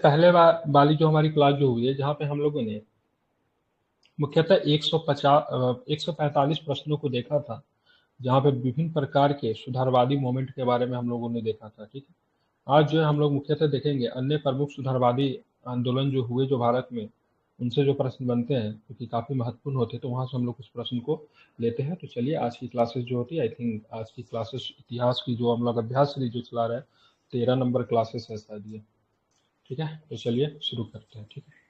पहले वाली जो हमारी क्लास जो हुई है, जहाँ पे हम लोगों ने मुख्यतः 145 प्रश्नों को देखा था, जहाँ पे विभिन्न प्रकार के सुधारवादी मूवमेंट के बारे में हम लोगों ने देखा था। ठीक है, आज जो है हम लोग मुख्यतः देखेंगे अन्य प्रमुख सुधारवादी आंदोलन जो हुए जो भारत में, उनसे जो प्रश्न बनते हैं क्योंकि काफी महत्वपूर्ण होते हैं, तो वहां से हम लोग कुछ प्रश्न को लेते हैं। तो चलिए आज की क्लासेस जो होती है, आई थिंक आज की क्लासेस इतिहास की जो हम लोग अभ्यास सीरीज जो चला रहे हैं, 13 नंबर क्लासेस है शायद ये। ठीक है, तो चलिए शुरू करते हैं। ठीक है,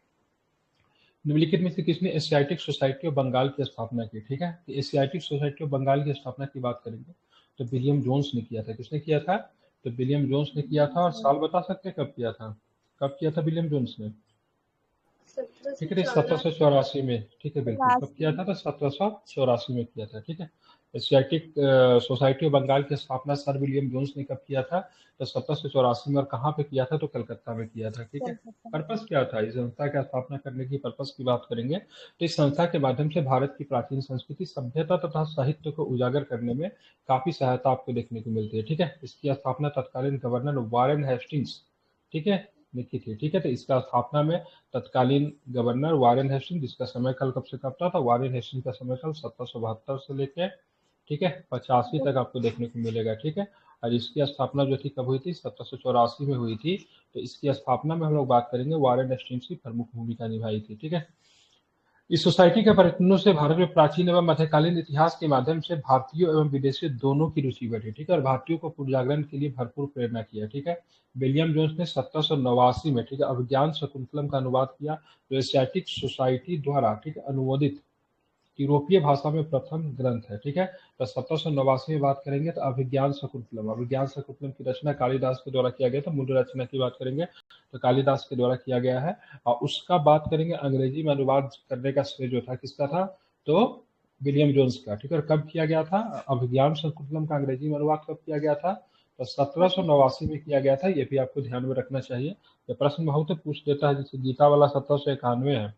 निम्नलिखित में से किसने एशियाटिक सोसाइटी ऑफ बंगाल की स्थापना की? ठीक है, तो एशियाटिक सोसाइटी ऑफ बंगाल की स्थापना की बात करेंगे तो विलियम जोन्स ने किया था। किसने किया था? तो विलियम जोन्स ने किया था। और साल बता सकते हैं कब किया था? कब किया था विलियम जोन्स ने? ठीक है, 1784 में। ठीक है, बिल्कुल। कब किया था? तो 1784 में किया था। ठीक है, एशियाटिक सोसाइटी ऑफ बंगाल की स्थापना सर विलियम जोन्स ने कब किया था? तो 1784 में। और कहाँ पे किया था? तो कलकत्ता में किया था। ठीक है, पर्पस क्या था इस संस्था की स्थापना करने की? पर्पस की बात करेंगे तो इस संस्था के माध्यम से भारत की प्राचीन संस्कृति, सभ्यता तथा साहित्य को उजागर करने में काफी सहायता आपको देखने को मिलती है। ठीक है, इसकी स्थापना तत्कालीन गवर्नर वारेन हेस्टिंग्स, ठीक है, ने की थी। ठीक है, तो इसका स्थापना में तत्कालीन गवर्नर वारेन हेस्टिंग, जिसका समय काल कब से कब था? वारेन हेस्टिंग का समय काल 1772 से लेके, ठीक है, 85 तक आपको देखने को मिलेगा। ठीक है, और इसकी स्थापना जो थी कब हुई थी? 1784 में हुई थी। तो इसकी स्थापना में हम लोग बात करेंगे वारेन हेस्टिंग्स की प्रमुख भूमिका निभाई थी। ठीक है, इस सोसाइटी के प्रयत्नों से भारत में प्राचीन एवं मध्यकालीन इतिहास के माध्यम से भारतीयों एवं विदेशियों दोनों की रुचि बढ़ी। ठीक है, और भारतीयों को पुनर्जागरण के लिए भरपूर प्रेरणा किया। ठीक है, विलियम जोन्स ने 1789 में, ठीक है, अभिज्ञान शकुंतलम का अनुवाद किया, जो एशियाटिक सोसाइटी द्वारा, ठीक है, अनुमोदित यूरोपीय भाषा में प्रथम ग्रंथ है। ठीक है, तो 1789 में बात करेंगे तो अभिज्ञान शकुंतलम, अभिज्ञान शकुंतलम की रचना कालिदास के द्वारा किया गया था। मूल रचना की बात करेंगे तो कालिदास के द्वारा किया गया है। और उसका बात करेंगे अंग्रेजी में अनुवाद करने का श्रेय जो था किसका था? तो विलियम जोन्स का। ठीक है, और कब किया गया था अभिज्ञान शकुंतलम का अंग्रेजी में अनुवाद? कब किया गया था? तो 1789 में किया गया था। ये भी आपको ध्यान में रखना चाहिए। ये प्रश्न बहुत पूछ देता है, जैसे गीता वाला 1791 है।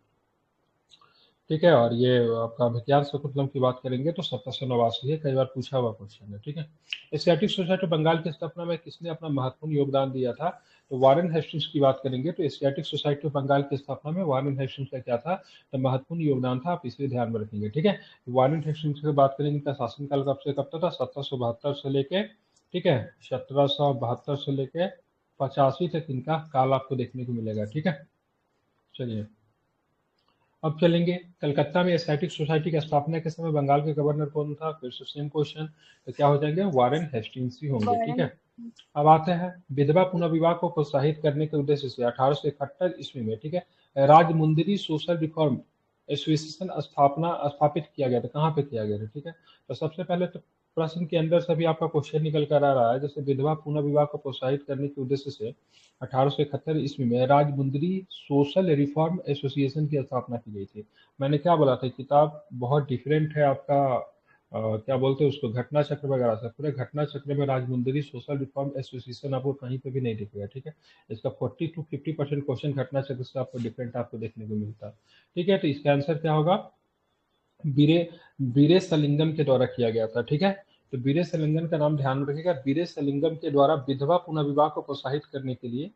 ठीक है, और ये आपका अभिज्ञान शकुंतलम की बात करेंगे तो 1789 है। कई बार पूछा हुआ क्वेश्चन है। ठीक है, एशियाटिक सोसाइटी बंगाल की स्थापना में किसने अपना महत्वपूर्ण योगदान दिया था? तो वारेन हेस्टिंग्स की बात करेंगे तो एशियाटिक सोसाइटी ऑफ बंगाल की स्थापना में वारेन हेस्टिंग्स का क्या था? तो महत्वपूर्ण योगदान था। आप इसे ध्यान में रखेंगे। ठीक है, वारेन हेस्टिंग्स की बात करेंगे, इनका शासनकाल कब से कब तक था? 1772 से लेके, ठीक है, 1772 से लेके 85 तक इनका काल आपको देखने को मिलेगा। ठीक है, चलिए अब चलेंगे कलकत्ता में एस्थेटिक सोसाइटी की स्थापना के समय बंगाल के गवर्नर कौन था? फिर से सेम क्वेश्चन, तो क्या हो जाएंगे? वारेन हेस्टिंग्स ही होंगे। ठीक है, अब आते हैं विधवा पुनर्विवाह को प्रोत्साहित करने के उद्देश्य से 1871 ईस्वी में, ठीक है, राजमुंदरी सोशल रिफॉर्म एसोसिएशन स्थापित किया गया था। कहाँ पे किया गया था? ठीक है, तो सबसे पहले तो प्रश्न के अंदर से भी आपका क्वेश्चन निकल कर आ रहा है, जैसे विधवा पुनर्विवाह को प्रोत्साहित करने के उद्देश्य से 1871 ईस्वी में राजमुंदरी सोशल रिफॉर्म एसोसिएशन की स्थापना की गई थी। मैंने क्या बोला था, किताब बहुत डिफरेंट है आपका, क्या बोलते हैं उसको, घटना चक्र वगैरह से। पूरे घटना चक्र में राजमुंदरी सोशल रिफॉर्म एसोसिएशन आपको कहीं पे भी नहीं दिखेगा। ठीक है, इसका 40 to 50% क्वेश्चन घटना चक्र से आपको डिफरेंट आपको देखने को मिलता है। ठीक है, तो इसका आंसर क्या होगा? बीरे बीरे सलिंगम के द्वारा किया गया था। ठीक है, तो बीरे सलिंगम का नाम ध्यान में रखिएगा। बीरे सलिंगम के द्वारा विधवा पुनर्विवाह को प्रोत्साहित करने के लिए,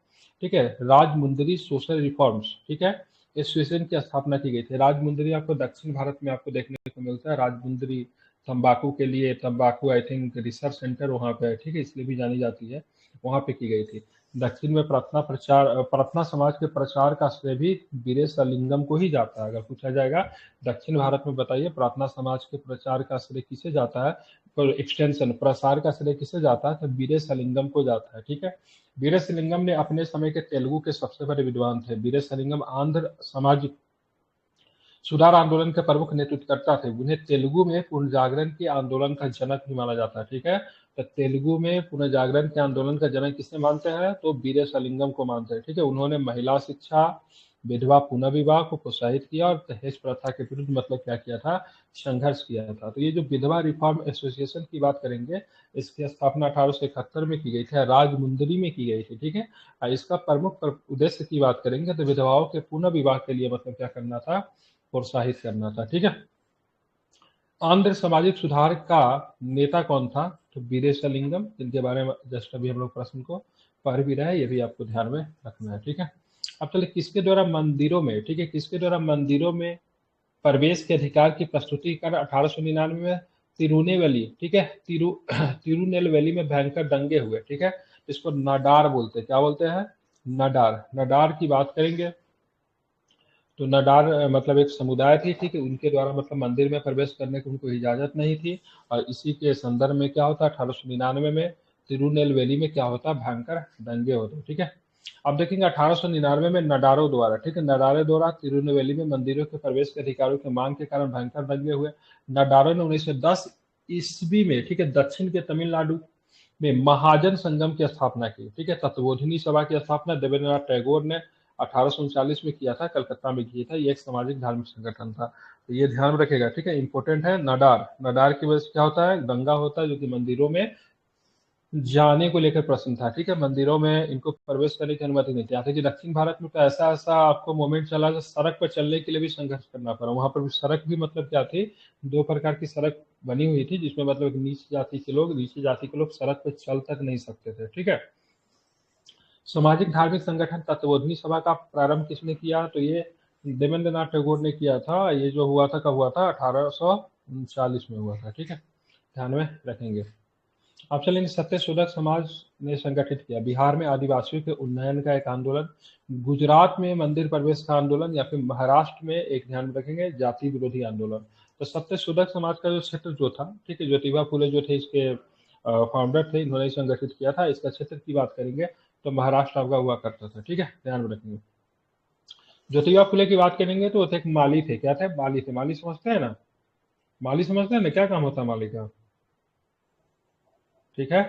ठीक है, राजमुंदरी सोशल रिफॉर्म्स, ठीक है, एसोसिएशन की स्थापना की गई थी। राजमुंदरी आपको दक्षिण भारत में आपको देखने को मिलता है। राजमुंदरी तंबाकू के लिए, तंबाकू आई थिंक रिसर्च सेंटर वहाँ पे है। ठीक है, इसलिए भी जानी जाती है, वहाँ पे की गई थी। दक्षिण में प्रार्थना समाज के प्रचार का श्रेय भी बीरे सलिंगम को ही जाता है। अगर पूछा जाएगा दक्षिण भारत में बताइए प्रार्थना समाज के प्रचार का श्रेय किसे जाता है, तो एक्सटेंशन प्रसार का श्रेय किसे जाता है? तो बीरे सलिंगम को जाता है। ठीक है, बीरे सलिंगम ने अपने समय के तेलुगु के सबसे बड़े विद्वान थे। बीरे सलिंगम आंध्र सामाजिक सुधार आंदोलन के प्रमुख नेतृत्वकर्ता थे। उन्हें तेलुगु में पुनर्जागरण के आंदोलन का जनक भी माना जाता है। ठीक है, तो तेलुगु में पुनर्जागरण के आंदोलन का जनक किसे मानते हैं? तो बीरे सलिंगम को मानते हैं। ठीक है, उन्होंने महिला शिक्षा, विधवा पुनर्विवाह को प्रोत्साहित किया और दहेज प्रथा के विरुद्ध मतलब क्या किया था? संघर्ष किया था। तो ये जो विधवा रिफॉर्म एसोसिएशन की बात करेंगे, इसकी स्थापना 1871 में की गई थी, राजमुंदरी में की गई थी। ठीक है, और इसका प्रमुख उद्देश्य की बात करेंगे तो विधवाओं के पुनर्विवाह के लिए मतलब क्या करना था? प्रोत्साहित करना था। ठीक है, आंध्र सामाजिक सुधार का नेता कौन था? तो वीरेशलिंगम, जिनके बारे में जस्ट अभी हम लोग प्रश्न को पढ़ भी रहे हैं, ये भी आपको ध्यान में रखना है। ठीक है, अब चलिए किसके द्वारा मंदिरों में, ठीक है, किसके द्वारा मंदिरों में प्रवेश के अधिकार की प्रस्तुतिकरण 1899 में तिरुनेलवेली, ठीक है, तिरुनेलवेली में भयंकर दंगे हुए, ठीक है, इसको नाडार बोलते हैं, क्या बोलते हैं, नाडार, नाडार की बात करेंगे तो नाडार मतलब एक समुदाय थी, ठीक है, उनके द्वारा मतलब मंदिर में प्रवेश करने की उनको इजाजत नहीं थी, और इसी के संदर्भ में क्या होता है 1899 में तिरुनेलवेली में क्या होता है, भयंकर दंगे होते हैं, ठीक है। अब देखेंगे 1899 में नडारों द्वारा, ठीक है, नडारे द्वारा तिरुनेलवेली में मंदिरों के प्रवेश के अधिकारों की मांग के कारण भयंकर दंगे हुए। नडारों ने 1910 ईस्वी में, ठीक है, दक्षिण के तमिलनाडु में महाजन संगम की स्थापना की, ठीक है, तत्वबोधिनी सभा की स्थापना देवेंद्रनाथ टैगोर ने 1839 में किया था, कलकत्ता में किया था, ये एक सामाजिक धार्मिक संगठन था, तो ये ध्यान में रखेगा, ठीक है, इंपॉर्टेंट है। नडार, नडार की वजह से क्या होता है, दंगा होता है, जो कि मंदिरों में जाने को लेकर प्रश्न था, ठीक है, मंदिरों में इनको प्रवेश करने की अनुमति नहीं थी। यहाँ तक कि दक्षिण भारत में तो ऐसा ऐसा आपको मोमेंट चला जो सड़क पर चलने के लिए भी संघर्ष करना पड़ा, वहां पर भी सड़क भी मतलब क्या थी, दो प्रकार की सड़क बनी हुई थी, जिसमें मतलब नीच जाति के लोग सड़क पर चल तक नहीं सकते थे, ठीक है। सामाजिक धार्मिक संगठन तत्वबोधिनी सभा का प्रारंभ किसने किया, तो ये देवेंद्रनाथ टैगोर ने किया था। ये जो हुआ था कब हुआ था, 1839 में हुआ था, ठीक है, ध्यान में रखेंगे। अब चलेंगे सत्यशोधक समाज ने संगठित किया, बिहार में आदिवासियों के उन्नयन का एक आंदोलन, गुजरात में मंदिर प्रवेश का आंदोलन, या फिर महाराष्ट्र में एक, ध्यान में रखेंगे, जाति विरोधी आंदोलन। तो सत्यशोधक समाज का जो क्षेत्र जो था, ठीक है, ज्योतिबा फुले जो थे इसके फाउंडर थे, इन्होंने संगठित किया था। इसका क्षेत्र की बात करेंगे तो महाराष्ट्र आपका हुआ करता था, ठीक है, ध्यान में रखेंगे। ज्योतिबा फुले की बात करेंगे तो वो थे एक माली थे, क्या थे, माली थे, माली समझते हैं ना, माली समझते हैं ना, क्या काम होता है माली का, ठीक है,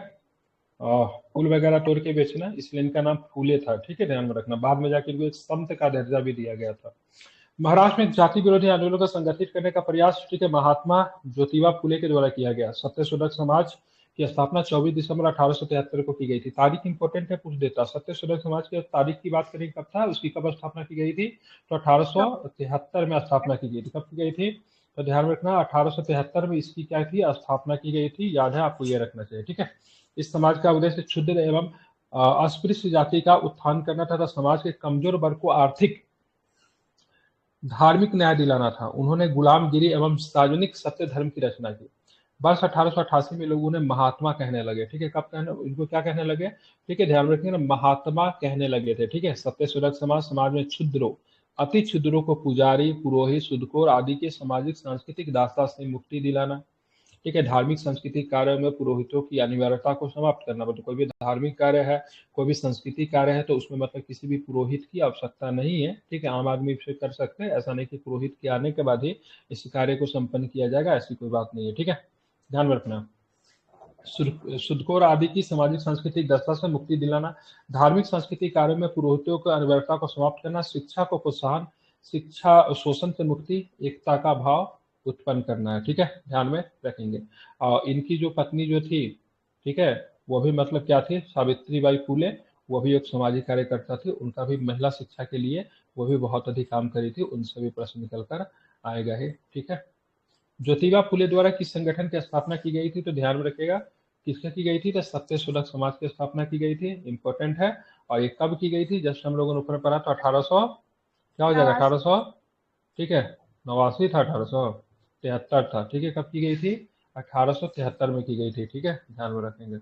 फूल वगैरह तोड़ के बेचना, इसलिए इनका नाम फूले था, ठीक है, ध्यान में रखना। बाद में जाकर इनको एक संत का दर्जा भी दिया गया था। महाराष्ट्र में जाति विरोधी आंदोलन को संगठित करने का प्रयास, ठीक है, महात्मा ज्योतिबा फुले के द्वारा किया गया। सत्यशोधक समाज की स्थापना 24 दिसंबर 1873 को की गई थी। तारीख इंपॉर्टेंट है, पूछ देता। सत्यशोधक समाज की तारीख की बात करें कब था, उसकी कब स्थापना की गई थी, तो 1873 में स्थापना की गई थी। कब की गई थी, तो ध्यान रखना 1873 में इसकी क्या थी, स्थापना की गई थी, याद है आपको, ये रखना चाहिए, ठीक है। इस समाज का उद्देश्य क्षुद्र एवं अस्पृश्य जाति का उत्थान करना तथा समाज के कमजोर वर्ग को आर्थिक धार्मिक न्याय दिलाना था। उन्होंने गुलामगिरी एवं सार्वजनिक सत्य धर्म की रचना की। वर्ष 1888 में लोग उन्हें महात्मा कहने लगे, ठीक है, कब कहने, इनको क्या कहने लगे, ठीक है, ध्यान रखिए ना, महात्मा कहने लगे थे, ठीक है। सत्यशोधक समाज समाज में क्षुद्रों, अति क्षुद्रों को पुजारी, पुरोहित, सुदकोर आदि के सामाजिक सांस्कृतिक दास्ता से मुक्ति दिलाना, ठीक है। धार्मिक सांस्कृतिक कार्यों में पुरोहितों की अनिवार्यता को समाप्त करना, मतलब कोई भी धार्मिक कार्य है, कोई भी सांस्कृतिक कार्य है, तो उसमें मतलब किसी भी पुरोहित की आवश्यकता नहीं है, ठीक है, आम आदमी इसे कर सकते हैं, ऐसा नहीं कि पुरोहित के आने के बाद ही इस कार्य को संपन्न किया जाएगा, ऐसी कोई बात नहीं है, ठीक है, ध्यान में रखना। शुद्धकोर आदि की सामाजिक सांस्कृतिक दशा से मुक्ति दिलाना, धार्मिक सांस्कृतिक कार्यों में पुरोहितों की अनिवार्यता को समाप्त करना, शिक्षा को प्रोत्साहन, शिक्षा शोषण से मुक्ति, एकता का भाव उत्पन्न करना है, ठीक है, ध्यान में रखेंगे। और इनकी जो पत्नी जो थी, ठीक है, वो भी मतलब क्या थी, सावित्रीबाई फूले, वो भी एक सामाजिक कार्यकर्ता थी, उनका भी महिला शिक्षा के लिए वो भी बहुत अधिक काम करी थी, उनसे भी प्रश्न निकल कर आएगा है, ठीक है। ज्योतिबा फुले द्वारा किस संगठन की स्थापना की गई थी, तो ध्यान में रखिएगा, किसने की गई थी, तो सत्यशोधक समाज की स्थापना की गई थी, इंपॉर्टेंट है। और ये कब की गई थी, जस्ट हम लोगों ने ऊपर पढ़ा तो 1800, क्या हो जाएगा, 1800, ठीक है, 89 था, 1873 था, ठीक है, कब की गई थी, 1873 में की गई थी, ठीक है, ध्यान में रखेंगे।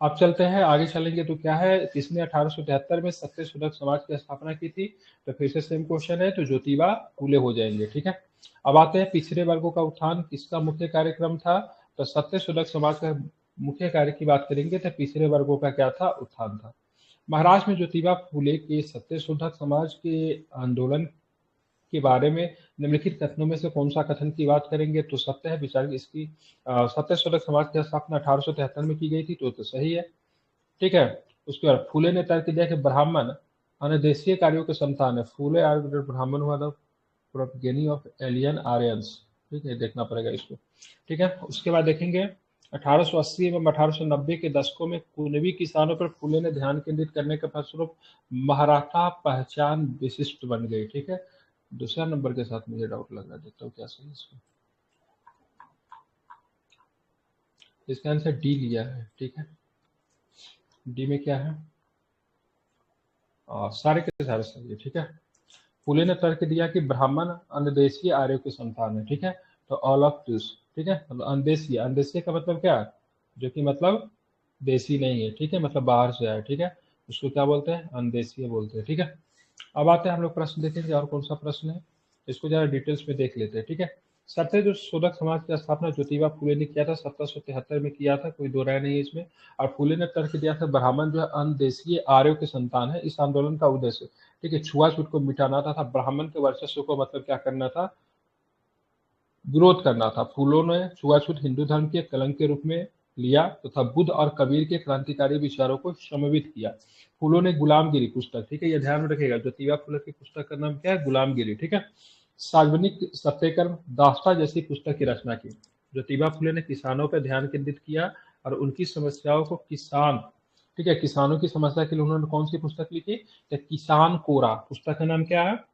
अब चलते हैं आगे, चलेंगे तो क्या है, किसने 1873 में सत्यशोधक समाज की स्थापना की थी, तो फिर से सेम क्वेश्चन है, तो ज्योतिबा फूले हो जाएंगे, ठीक है। अब आते हैं पिछड़े वर्गों का उत्थान, किसका मुख्य कार्यक्रम था, तो सत्यशोधक समाज का मुख्य कार्य की बात करेंगे तो पिछड़े वर्गों का क्या था, उत्थान था। महाराष्ट्र में ज्योतिबा फूले के सत्यशोधक समाज के आंदोलन के बारे में निम्नलिखित कथनों में से कौन सा कथन की बात करेंगे, तो सत्य है, विचार इसकी सत्यशोधक समाज की स्थापना 1873 में की गई थी, तो सही है, ठीक है। उसके बाद फूले ने तर्क दिया कि ब्राह्मण अनदेशीय कार्यों के संतान है। फूले आर ब्राह्मण हुआ द प्रोपगेनी ऑफ एलियन आर्यंस, ठीक है, देखना पड़ेगा इसको, ठीक है। उसके बाद देखेंगे 1880 एवं 1890 के दशकों में कुनबी किसानों पर फूले ने ध्यान केंद्रित करने के फलस्वरूप मराठा पहचान विशिष्ट बन गई, ठीक है। दूसरा नंबर के साथ मुझे डाउट लग रहा है, देखता हूँ क्या सही इसको, इसका आंसर डी लिया है, ठीक है। डी में क्या है? सारे के सारे सही है, ठीक है। फुले ने तर्क दिया कि ब्राह्मण अन्यदेशीय आर्यों की संतान है, ठीक है। तो ऑल ऑफ दिस, ठीक है, मतलब अन्यदेशीय, अन्यदेशीय का मतलब क्या है? जो कि मतलब देसी नहीं है, ठीक है, मतलब बाहर से आया, ठीक है, उसको क्या बोलते हैं? अन्यदेशीय बोलते हैं, ठीक है। अब आते हैं हम लोग प्रश्न देखेंगे, और कौन सा प्रश्न है इसको जरा डिटेल्स में देख लेते हैं, ठीक है। सत्य शोधक समाज की स्थापना ज्योतिबा फुले ने किया था, 1773 में किया था, कोई दो राय नहीं है इसमें। और फुले ने तर्क दिया था ब्राह्मण जो है अन्यदेशीय आर्यों की संतान है। इस आंदोलन का उद्देश्य, ठीक है, छुआछूत को मिटाना था, ब्राह्मण के वर्चस्व को मतलब क्या करना था? विरोध करना था। फूलों ने छुआछूत हिंदू धर्म के कलंक के रूप में लिया तथा बुद्ध और कबीर के क्रांतिकारी विचारों को समन्वित किया। फूलों ने गुलामगिरी पुस्तक, ठीक है, यह ध्यान में रखेगा, ज्योतिबा फुले की पुस्तक का नाम क्या है? गुलामगिरी, ठीक है। सार्वजनिक सत्याग्रह, दास्ता जैसी पुस्तक की रचना की। ज्योतिबा फुले ने किसानों पर ध्यान केंद्रित किया और उनकी समस्याओं को किसान, ठीक है, किसानों की समस्या के लिए उन्होंने कौन सी पुस्तक लिखी? तो किसान कोरा, पुस्तक का नाम क्या है?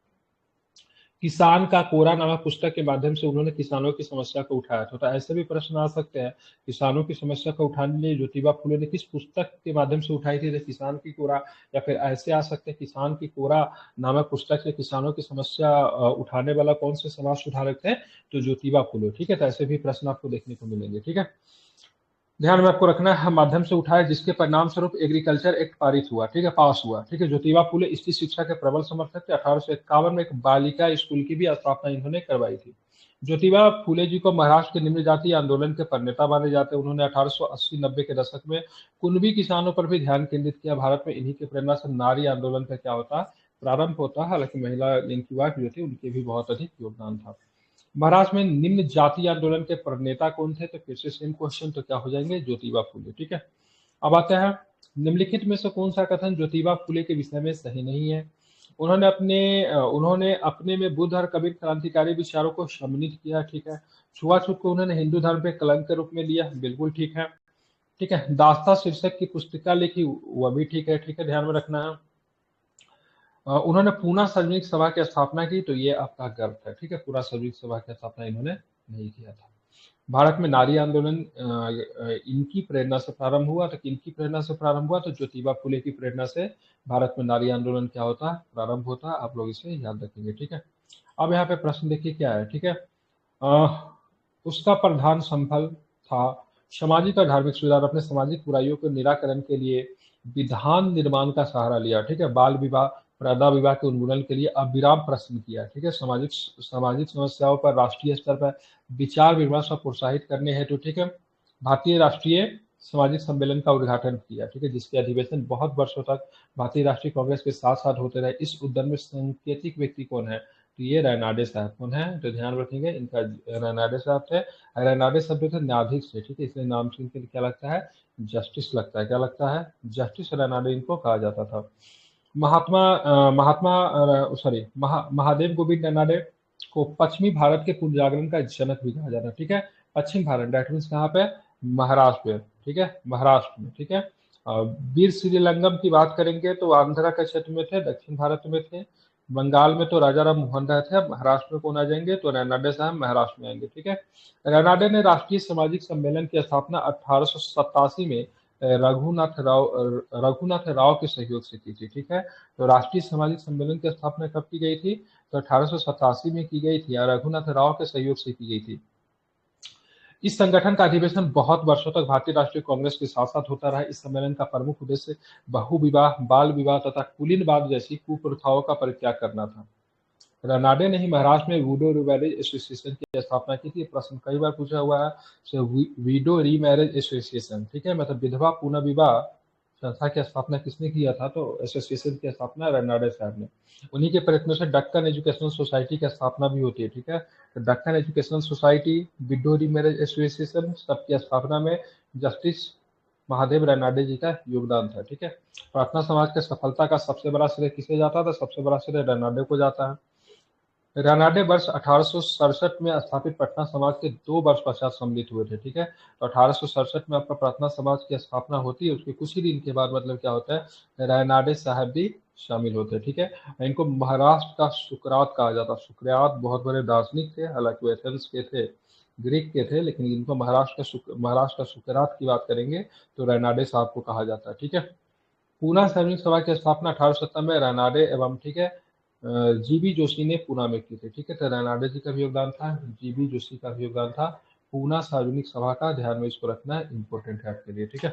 किसान का कोरा नामक पुस्तक के माध्यम से उन्होंने किसानों की समस्या को उठाया था। तो ऐसे भी प्रश्न आ सकते हैं, किसानों की समस्या को उठाने के लिए ज्योतिबा फुले ने किस पुस्तक के माध्यम से उठाई थी? किसान की कोरा। या फिर ऐसे आ सकते हैं, किसान की कोरा नामक पुस्तक से किसानों की समस्या उठाने वाला कौन से समाज सुधारक थे? तो ज्योतिबा फुले, ठीक है। तो ऐसे भी प्रश्न आपको देखने को मिलेंगे, ठीक है। ध्यान में आपको रखना है, माध्यम से उठाए जिसके परिणाम स्वरूप एग्रीकल्चर एक्ट पारित हुआ, ठीक है, पास हुआ, ठीक है। ज्योतिबा फुले स्त्री शिक्षा के प्रबल समर्थक थे। 1851 में एक बालिका स्कूल की भी स्थापना इन्होंने करवाई थी। ज्योतिबा फुले जी को महाराष्ट्र के निम्न जातीय आंदोलन के प्रणेता माने जाते हैं। उन्होंने 1880-90 के दशक में कुनबी किसानों पर भी ध्यान केंद्रित किया। भारत में इन्हीं की प्रेरणा से नारी आंदोलन का क्या होता? प्रारंभ होता। हालांकि महिला लिंग की बात जो थी उनके भी बहुत अधिक योगदान था। महाराष्ट्र में निम्न जातीय आंदोलन के प्रणेता कौन थे? तो फिर से सेम क्वेश्चन, तो क्या हो जाएंगे? ज्योतिबा फुले, ठीक है। अब आता है, निम्नलिखित में से कौन सा कथन ज्योतिबा फुले के विषय में सही नहीं है? उन्होंने अपने में बुद्ध और कबीर क्रांतिकारी विचारों को सम्मिलित किया, ठीक है। छुआछूत को उन्होंने हिंदू धर्म पे कलंक के रूप में लिया, बिल्कुल ठीक है, ठीक है। दास्ता शीर्षक की पुस्तिका लिखी, वह भी ठीक है, ठीक है, ध्यान में रखना है। उन्होंने पूना सार्वजनिक सभा की स्थापना की, तो ये आपका गर्व है, ठीक है, पूरा सार्वजनिक सभा की स्थापना इन्होंने नहीं किया था। भारत में नारी आंदोलन इनकी प्रेरणा से प्रारंभ हुआ, तो किनकी प्रेरणा से प्रारंभ हुआ? तो ज्योतिबा फुले की प्रेरणा से भारत में नारी आंदोलन क्या होता है? प्रारंभ होता है। आप लोग इसे याद रखेंगे, ठीक है। अब यहाँ पे प्रश्न देखिए क्या है, ठीक है। उसका प्रधान संफल था सामाजिक और धार्मिक सुधार। अपने सामाजिक बुराइयों के निराकरण के लिए विधान निर्माण का सहारा लिया, ठीक है। बाल विवाह, प्रदा विवाह के उन्मूलन के लिए अविराम प्रश्न किया, ठीक है। सामाजिक सामाजिक समस्याओं पर राष्ट्रीय स्तर पर विचार विमर्श और प्रोत्साहित करने हेतु, ठीक है, भारतीय राष्ट्रीय सामाजिक सम्मेलन का उद्घाटन किया, ठीक है, जिसके अधिवेशन बहुत वर्षों तक भारतीय राष्ट्रीय कांग्रेस के साथ साथ होते रहे। इस उद्यम में सांकेतिक व्यक्ति कौन है? तो ये रैनाडे साहब कौन है? तो ध्यान रखेंगे, इनका रैनाडे साहब थे। रैनाडे शब्द थे न्यायाधीश से, ठीक है, इसलिए नाम से इनके लिए क्या लगता है? जस्टिस लगता है। क्या लगता है? जस्टिस रैनाडे इनको कहा जाता था। महादेव गोविंद रैनाडे को पश्चिमी भारत के पुनर्जागरण का जनक भी कहा जाता है, ठीक है। पश्चिम भारत, डेट मीन्स कहाँ पे? महाराष्ट्र में, ठीक है, महाराष्ट्र में, ठीक है। वीर श्रीरंगम की बात करेंगे तो आंध्रा के क्षेत्र में थे, दक्षिण भारत में थे। बंगाल में तो राजा राम मोहन राय थे। महाराष्ट्र में कौन आ जाएंगे? तो रैनाडे साहब महाराष्ट्र में आएंगे, ठीक है। रैनाडे ने राष्ट्रीय सामाजिक सम्मेलन की स्थापना 1887 में रघुनाथ राव के सहयोग से की थी, ठीक है। तो राष्ट्रीय सामाजिक सम्मेलन की स्थापना कब की गई थी? तो 1887 में की गई थी और रघुनाथ राव के सहयोग से की गई थी। इस संगठन का अधिवेशन बहुत वर्षों तक भारतीय राष्ट्रीय कांग्रेस के साथ साथ होता रहा। इस सम्मेलन का प्रमुख उद्देश्य बहु विवाह, बाल विवाह तथा कुलीनवाद जैसी कुप्रथाओं का परित्याग करना था। रनाडे ने ही महाराष्ट्र में विडो मैरिज एसोसिएशन की स्थापना की थी। प्रश्न कई बार पूछा हुआ है, विडो री मैरिज एसोसिएशन, ठीक है, मतलब विधवा पुनर्विवाह संस्था की स्थापना किसने किया था? तो एसोसिएशन की स्थापना रनाडे साहब ने। उन्हीं के प्रयत्नों से डक्कन एजुकेशनल सोसाइटी की स्थापना भी होती है, ठीक है। तो डक्कन एजुकेशनल सोसाइटी, विडो री मैरिज एसोसिएशन सबकी स्थापना में जस्टिस महादेव रैनाडे जी का योगदान था, ठीक है। प्रार्थना समाज की सफलता का सबसे बड़ा श्रेय किसे जाता था? सबसे बड़ा श्रेय रैनाडे को जाता है। रनाडे वर्ष 1867 में स्थापित प्रार्थना समाज के 2 वर्ष पश्चात सम्मिलित हुए थे, ठीक है। तो 1867 में आपका प्रार्थना समाज की स्थापना होती है, उसके कुछ ही दिन के बाद मतलब क्या होता है? रनाडे साहब भी शामिल होते हैं, ठीक है। इनको महाराष्ट्र का सुकरात कहा जाता है। सुकरात बहुत बड़े दार्शनिक थे, हालांकि वे एथेंस के थे। ग्रीक के थे, लेकिन इनको महाराष्ट्र का सुकरात की बात करेंगे तो रेनाडे साहब को कहा जाता है। ठीक है। पूना सार्वजनिक सभा की स्थापना 1870 में रेनाडे एवं ठीक है जीबी जोशी ने पूना में की थी। ठीक है, तो रेनाडे जी का भी योगदान था, जीबी जोशी का भी योगदान था। पूना सार्वजनिक सभा का ध्यान में इसको रखना इंपॉर्टेंट है आपके लिए। ठीक है,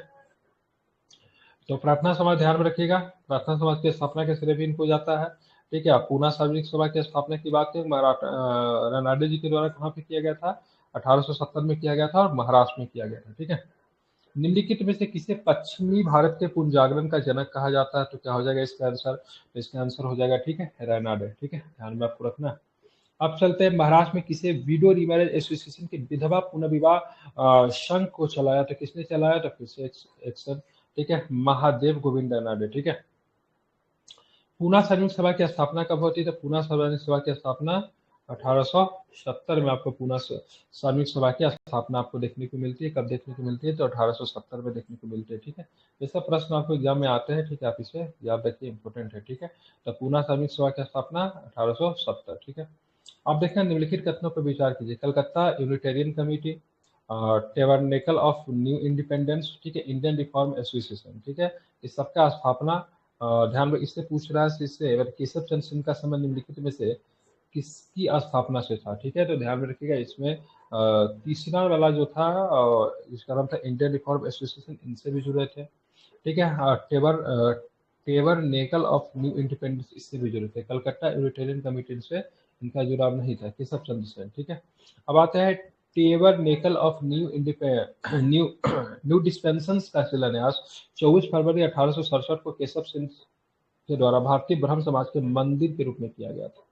तो प्रार्थना समाज ध्यान में रखिएगा, प्रार्थना समाज की स्थापना के श्रेय भी इनको जाता है। ठीक है, पूना सार्वजनिक सभा की स्थापना की बात करें रेनाडे जी के द्वारा कहाँ पे किया गया था, 1870 में किया गया था और महाराष्ट्र में किया गया था। ठीक है, निम्नलिखित में से किसे पश्चिमी भारत के पुनर्जागरण का जनक कहा जाता है, तो क्या हो जाएगा इसका आंसर, तो इसका आंसर हो जाएगा ठीक है रेनाडे। ठीक है, ध्यान में आपको रखना। अब चलते हैं महाराष्ट्र में किसे विडो रिमैरेज एसोसिएशन के विधवा पुनर्विवाह संघ को चलाया, तो किसने चलाया, तो फिर से एक्शन ठीक है महादेव गोविंद रेनाडे। ठीक है, पूना सार्वजनिक सभा की स्थापना कब होती है, तो पूना सार्वजनिक सभा की स्थापना 1870 में आपको पूना सार्वजनिक सभा की स्थापना आपको देखने को मिलती है। कब देखने को मिलती है, तो 1870 में देखने को मिलती है। ठीक है, ये सब प्रश्न आपको एग्जाम में आते हैं। ठीक है, आप इसे याद रखिए, इंपॉर्टेंट है। ठीक है, तो पूना सार्वजनिक सभा की स्थापना 1870। ठीक है, आप देखना निम्नलिखित कथनों पर विचार कीजिए। Calcutta Unitarian committee, tabernacle of new independence, ठीक है, इंडियन रिफॉर्म एसोसिएशन। ठीक है, इस सबका स्थापना ध्यान में इससे पूछ रहा है, इससे केशव चंद्र सिंह का संबंध निम्नलिखित में से किसकी स्थापना से था। ठीक है, तो ध्यान में रखिएगा, इसमें तीसरा वाला जो था इसका नाम था इंडियन रिफॉर्म एसोसिएशन, इनसे भी जुड़े थे। ठीक है, टेबर नेकल ऑफ न्यू इंडिपेंडेंस, इससे भी जुड़े थे। कलकत्ता यूनिटेरियन कमेटी से इनका जुड़ाव नहीं था, केशव चंद्र सेन। ठीक है, अब आते हैं टेबर नेकल ऑफ न्यू न्यू डिस्पेंसन्स का शिलान्यास 24 फरवरी 1867 को केशव सिंह के द्वारा भारतीय ब्रह्म समाज के मंदिर के रूप में किया गया था।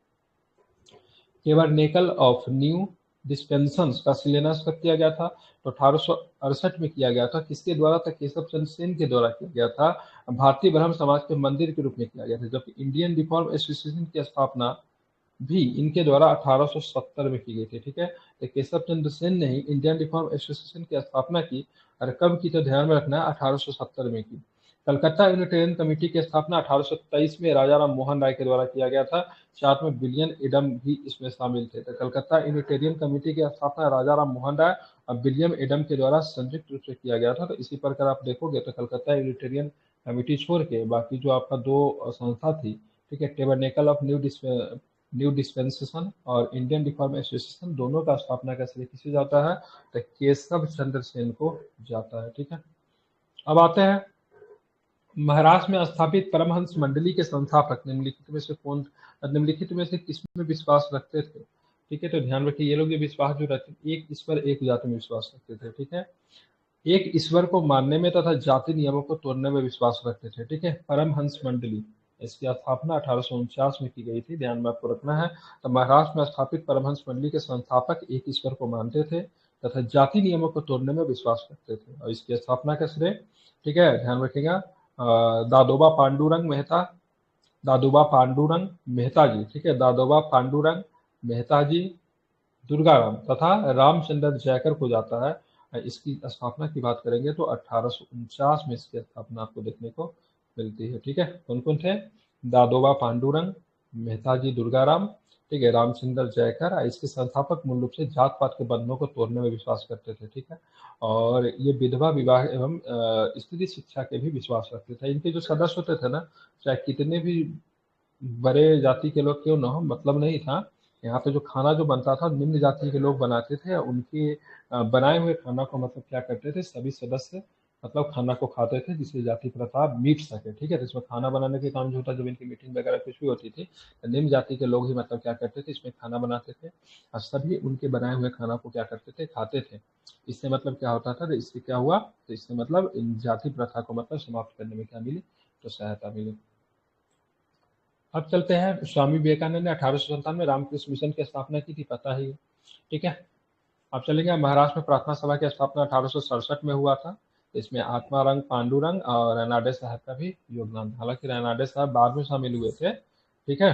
टेबरनेकल ऑफ न्यू डिस्पेंसन्स का शिलान्यास कब किया गया था, तो 1868 में किया गया था। किसके द्वारा था, केशव चंद्र सेन के द्वारा किया गया था। भारतीय ब्रह्म समाज के मंदिर के रूप में किया गया था। जबकि इंडियन रिफॉर्म एसोसिएशन की स्थापना भी इनके द्वारा 1870 में की गई थी। ठीक है, तो केशव चंद्र सेन ने ही इंडियन रिफॉर्म एसोसिएशन की स्थापना की, और कब की, तो ध्यान में रखना है 1870 में की। कलकत्ता यूनिटेरियन कमेटी की स्थापना 1823 में राजा राम मोहन राय के द्वारा किया गया था। साथ में विलियम एडम भी इसमें शामिल थे। तो कलकत्ता यूनिटेरियन कमेटी की स्थापना राजा राम मोहन राय और विलियम एडम के द्वारा संयुक्त रूप से किया गया था। तो इसी प्रकार आप देखोगे तो कलकत्ता यूनिटेरियन कमेटी छोड़ के बाकी जो आपका दो संस्था थी, ठीक है, टेबरनेकल ऑफ न्यू डिस्पेंसेशन और इंडियन रिफॉर्म एसोसिएशन, दोनों का स्थापना का श्रेय किसे जाता है, तो केशव चंद्र सेन को जाता है। ठीक है, अब आते हैं महाराष्ट्र में स्थापित परमहंस मंडली के संस्थापक निम्नलिखित में से कौन, निम्नलिखित में से किसमें विश्वास रखते थे। ठीक है, तो ध्यान रखिए, ये लोग जो विश्वास जो रखते, एक ईश्वर एक जाति में विश्वास रखते थे। ठीक है, एक ईश्वर को मानने में तथा जाति नियमों को तोड़ने में विश्वास रखते थे। ठीक है, परमहंस मंडली, इसकी स्थापना 1849 में की गई थी, ध्यान में आपको रखना है। तो महाराष्ट्र में स्थापित परमहंस मंडली के संस्थापक एक ईश्वर को मानते थे तथा जाति नियमों को तोड़ने में विश्वास रखते थे। और इसकी स्थापना का श्रेय, ठीक है, ध्यान रखिएगा, दादोबा पांडुरंग मेहता, दादोबा पांडुरंग मेहता जी, ठीक है, दादोबा पांडुरंग मेहता जी, दुर्गाराम तथा रामचंद्र जयकर को जाता है। इसकी स्थापना की बात करेंगे तो 1849 में इसकी स्थापना आपको देखने को मिलती है। ठीक है, कौन कौन थे, दादोबा पांडुरंग मेहता जी, दुर्गाराम, ठीक है, रामचंद्र जयकर। इसके संस्थापक मूल रूप से जात पात के बंधनों को तोड़ने में विश्वास करते थे। ठीक है, और ये विधवा विवाह एवं स्त्री शिक्षा के भी विश्वास रखते थे। इनके जो सदस्य होते थे ना, चाहे कितने भी बड़े जाति के लोग क्यों ना हो, मतलब नहीं था। यहाँ पे जो खाना जो बनता था निम्न जाति के लोग बनाते थे, उनके बनाए हुए खाना को मतलब क्या करते थे, सभी सदस्य मतलब खाना को खाते थे, जिससे जाति प्रथा मिट सके। ठीक है, तो इसमें खाना बनाने के काम जो होता, जब इनकी मीटिंग वगैरह कुछ भी होती थी, तो निम्न जाति के लोग ही मतलब क्या करते थे, इसमें खाना बनाते थे और सभी उनके बनाए हुए खाना को क्या करते थे, खाते थे। इससे मतलब क्या होता था, तो इससे क्या हुआ, तो इससे मतलब इन जाति प्रथा को मतलब समाप्त करने में क्या मिली, तो सहायता मिली। अब चलते हैं, स्वामी विवेकानंद ने 1857 में रामकृष्ण मिशन की स्थापना की थी, पता ही है। ठीक है, अब चलेंगे महाराष्ट्र में प्रार्थना सभा की स्थापना 1867 में हुआ था। इसमें आत्मारंग पांडुरंग और रैनाडे साहब का भी योगदान था। हालांकि रैनाडे साहब बाद में शामिल हुए थे। ठीक है,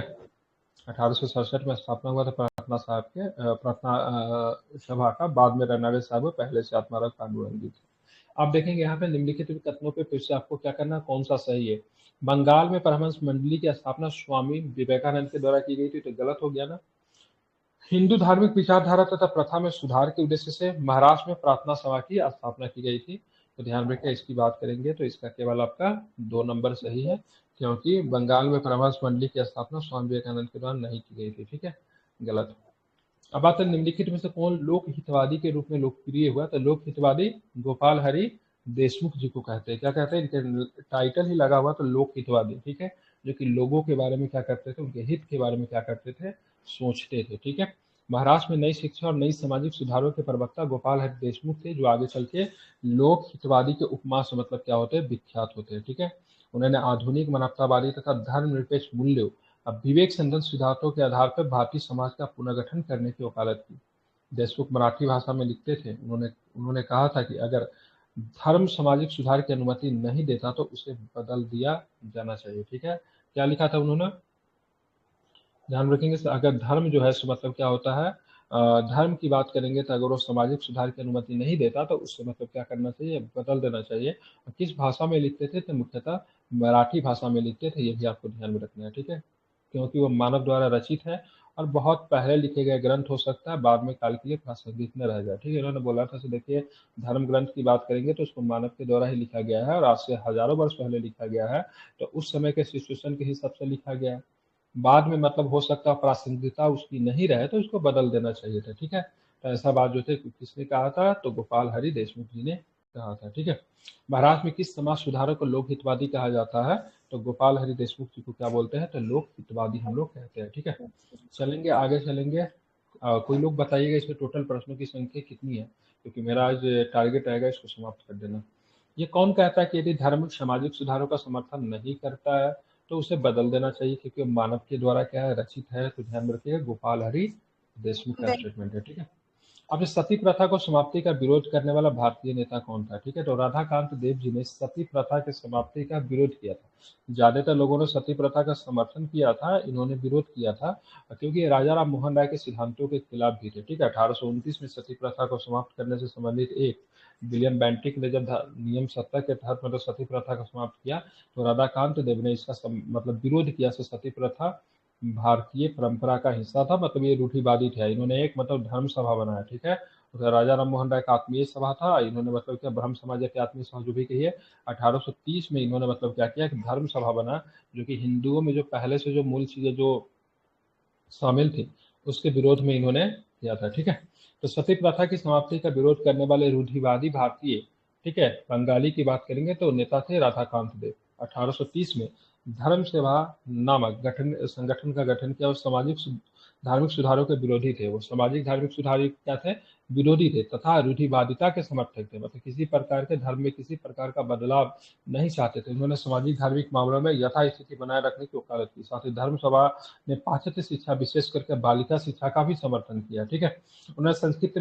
1867 में स्थापना हुआ था प्रार्थना साहब के प्रार्थना सभा का, बाद में रैनाडे साहब पहले से आत्मारंग पांडुरंग जी थे। आप देखेंगे यहाँ पे निम्नलिखित कथनों पे फिर से आपको क्या करना, कौन सा सही है। बंगाल में परमहंस मंडली की स्थापना स्वामी विवेकानंद के द्वारा की गई थी, तो गलत हो गया ना। हिंदू धार्मिक विचारधारा तथा प्रथा में सुधार के उद्देश्य से महाराष्ट्र में प्रार्थना सभा की स्थापना की गई थी। तो ध्यान रखिए, इसकी बात करेंगे तो इसका केवल आपका 2 नंबर सही है, क्योंकि बंगाल में परामर्श मंडली की स्थापना स्वामी विवेकानंद के द्वारा नहीं की गई थी। ठीक है, गलत। अब बात है निम्नलिखित में से कौन लोक हितवादी के रूप में लोकप्रिय हुआ। तो लोक हितवादी गोपाल हरि देशमुख जी को कहते हैं। क्या कहते हैं, इनके टाइटल ही लगा हुआ तो लोक हितवादी। ठीक है, जो कि लोगों के बारे में क्या करते थे, उनके हित के बारे में क्या करते थे, सोचते थे। ठीक है, महाराष्ट्र में नई शिक्षा और नई सामाजिक सुधारों के प्रवक्ता गोपाल हरि देशमुख थे, जो आगे चल के लोक हितवादी के उपमा से मतलब क्या होते हैं, विख्यात होते हैं। ठीक है, उन्होंने आधुनिक मानवतावादी तथा धर्मनिरपेक्ष मूल्यों, अब विवेक संबंध सिद्धांतों के आधार पर भारतीय समाज का पुनर्गठन करने की वकालत की। देशमुख मराठी भाषा में लिखते थे। उन्होंने उन्होंने कहा था कि अगर धर्म सामाजिक सुधार की अनुमति नहीं देता तो उसे बदल दिया जाना चाहिए। ठीक है, क्या लिखा था उन्होंने, ध्यान रखेंगे। अगर धर्म जो है सो मतलब क्या होता है, धर्म की बात करेंगे तो अगर वो सामाजिक सुधार की अनुमति नहीं देता तो उससे मतलब क्या करना चाहिए, बदल देना चाहिए। और किस भाषा में लिखते थे, तो मुख्यतः मराठी भाषा में लिखते थे। ये भी आपको ध्यान में रखना है। ठीक है, क्योंकि वो मानव द्वारा रचित है और बहुत पहले लिखे गए ग्रंथ हो सकता है, बाद में काल के लिए प्रासंगिक न रह जाए। ठीक है, इन्होंने बोला था, देखिए धर्म ग्रंथ की बात करेंगे तो उसको मानव के द्वारा ही लिखा गया है और आज से हजारों वर्ष पहले लिखा गया है, तो उस समय के सिचुएशन के हिसाब से लिखा गया है। बाद में मतलब हो सकता है प्रासंगिकता उसकी नहीं रहे तो इसको बदल देना चाहिए था। ठीक है, तो ऐसा बात जो थे किसने कहा था, तो गोपाल हरि देशमुख जी ने कहा था। ठीक है, महाराष्ट्र में किस समाज सुधारक को लोक हितवादी कहा जाता है, तो गोपाल हरि देशमुख जी को क्या बोलते हैं, तो लोक हितवादी हम लोग कहते हैं। ठीक है, चलेंगे आगे चलेंगे। कोई लोग बताइएगा इसमें टोटल प्रश्नों की संख्या कितनी है, क्योंकि मेरा आज टारगेट रहेगा इसको समाप्त कर देना। ये कौन कहता है कि यदि धर्म सामाजिक सुधारों का समर्थन नहीं करता है तो उसे बदल देना चाहिए, क्योंकि मानव के द्वारा क्या है, रचित है। तो ध्यान रखिएगा, गोपाल हरि देशमुख का स्टेटमेंट है। ठीक है, अब इस सती प्रथा को समाप्ति का विरोध करने वाला भारतीय नेता कौन था। ठीक है, तो राधाकांत देव जी ने सती प्रथा के समाप्ति का विरोध किया था। ज्यादातर लोगों ने सती प्रथा का समर्थन किया था, इन्होंने विरोध किया था क्योंकि ये राजा राम मोहन राय के सिद्धांतों के खिलाफ भी थे। ठीक है, 1829 में सती प्रथा को समाप्त करने से संबंधित एक विलियम बेंटिक ने जब नियम 70 के तहत मतलब सती प्रथा को समाप्त किया, तो राधाकांत देव ने इसका मतलब विरोध किया। सती प्रथा भारतीय परंपरा का हिस्सा था, मतलब ये रूढ़िवादी थे। इन्होंने एक मतलब धर्म सभा बनाया। ठीक है, तो राजा राम मोहन राय का आत्मीय सभा था। इन्होंने मतलब क्या ब्रह्म समाज की आत्मीय सभा जो भी कही है, 1830 में इन्होंने मतलब क्या किया, कि धर्म सभा बना, जो कि हिंदुओं में जो पहले से जो मूल चीजें जो शामिल थी उसके विरोध में इन्होंने किया था। ठीक है, तो सती प्रथा की समाप्ति का विरोध करने वाले रूढ़िवादी भारतीय, ठीक है, बंगाली की बात करेंगे तो नेता थे राधाकांत देव। 1830 में धर्म सेवा नामक गठन संगठन का गठन किया और धार्मिक सुधारों के विरोधी थे। वो सामाजिक धार्मिक सुधार क्या थे, विरोधी थे तथा रूढ़िवादिता के समर्थक थे। मतलब किसी प्रकार के धर्म में किसी प्रकार का बदलाव नहीं चाहते थे। उन्होंने सामाजिक धार्मिक मामलों में यथास्थिति बनाए रखने की वकालत की। साथ ही धर्म सभा ने पाश्चात्य शिक्षा विशेष करके बालिका शिक्षा का भी समर्थन किया। ठीक है, उन्होंने संस्कृत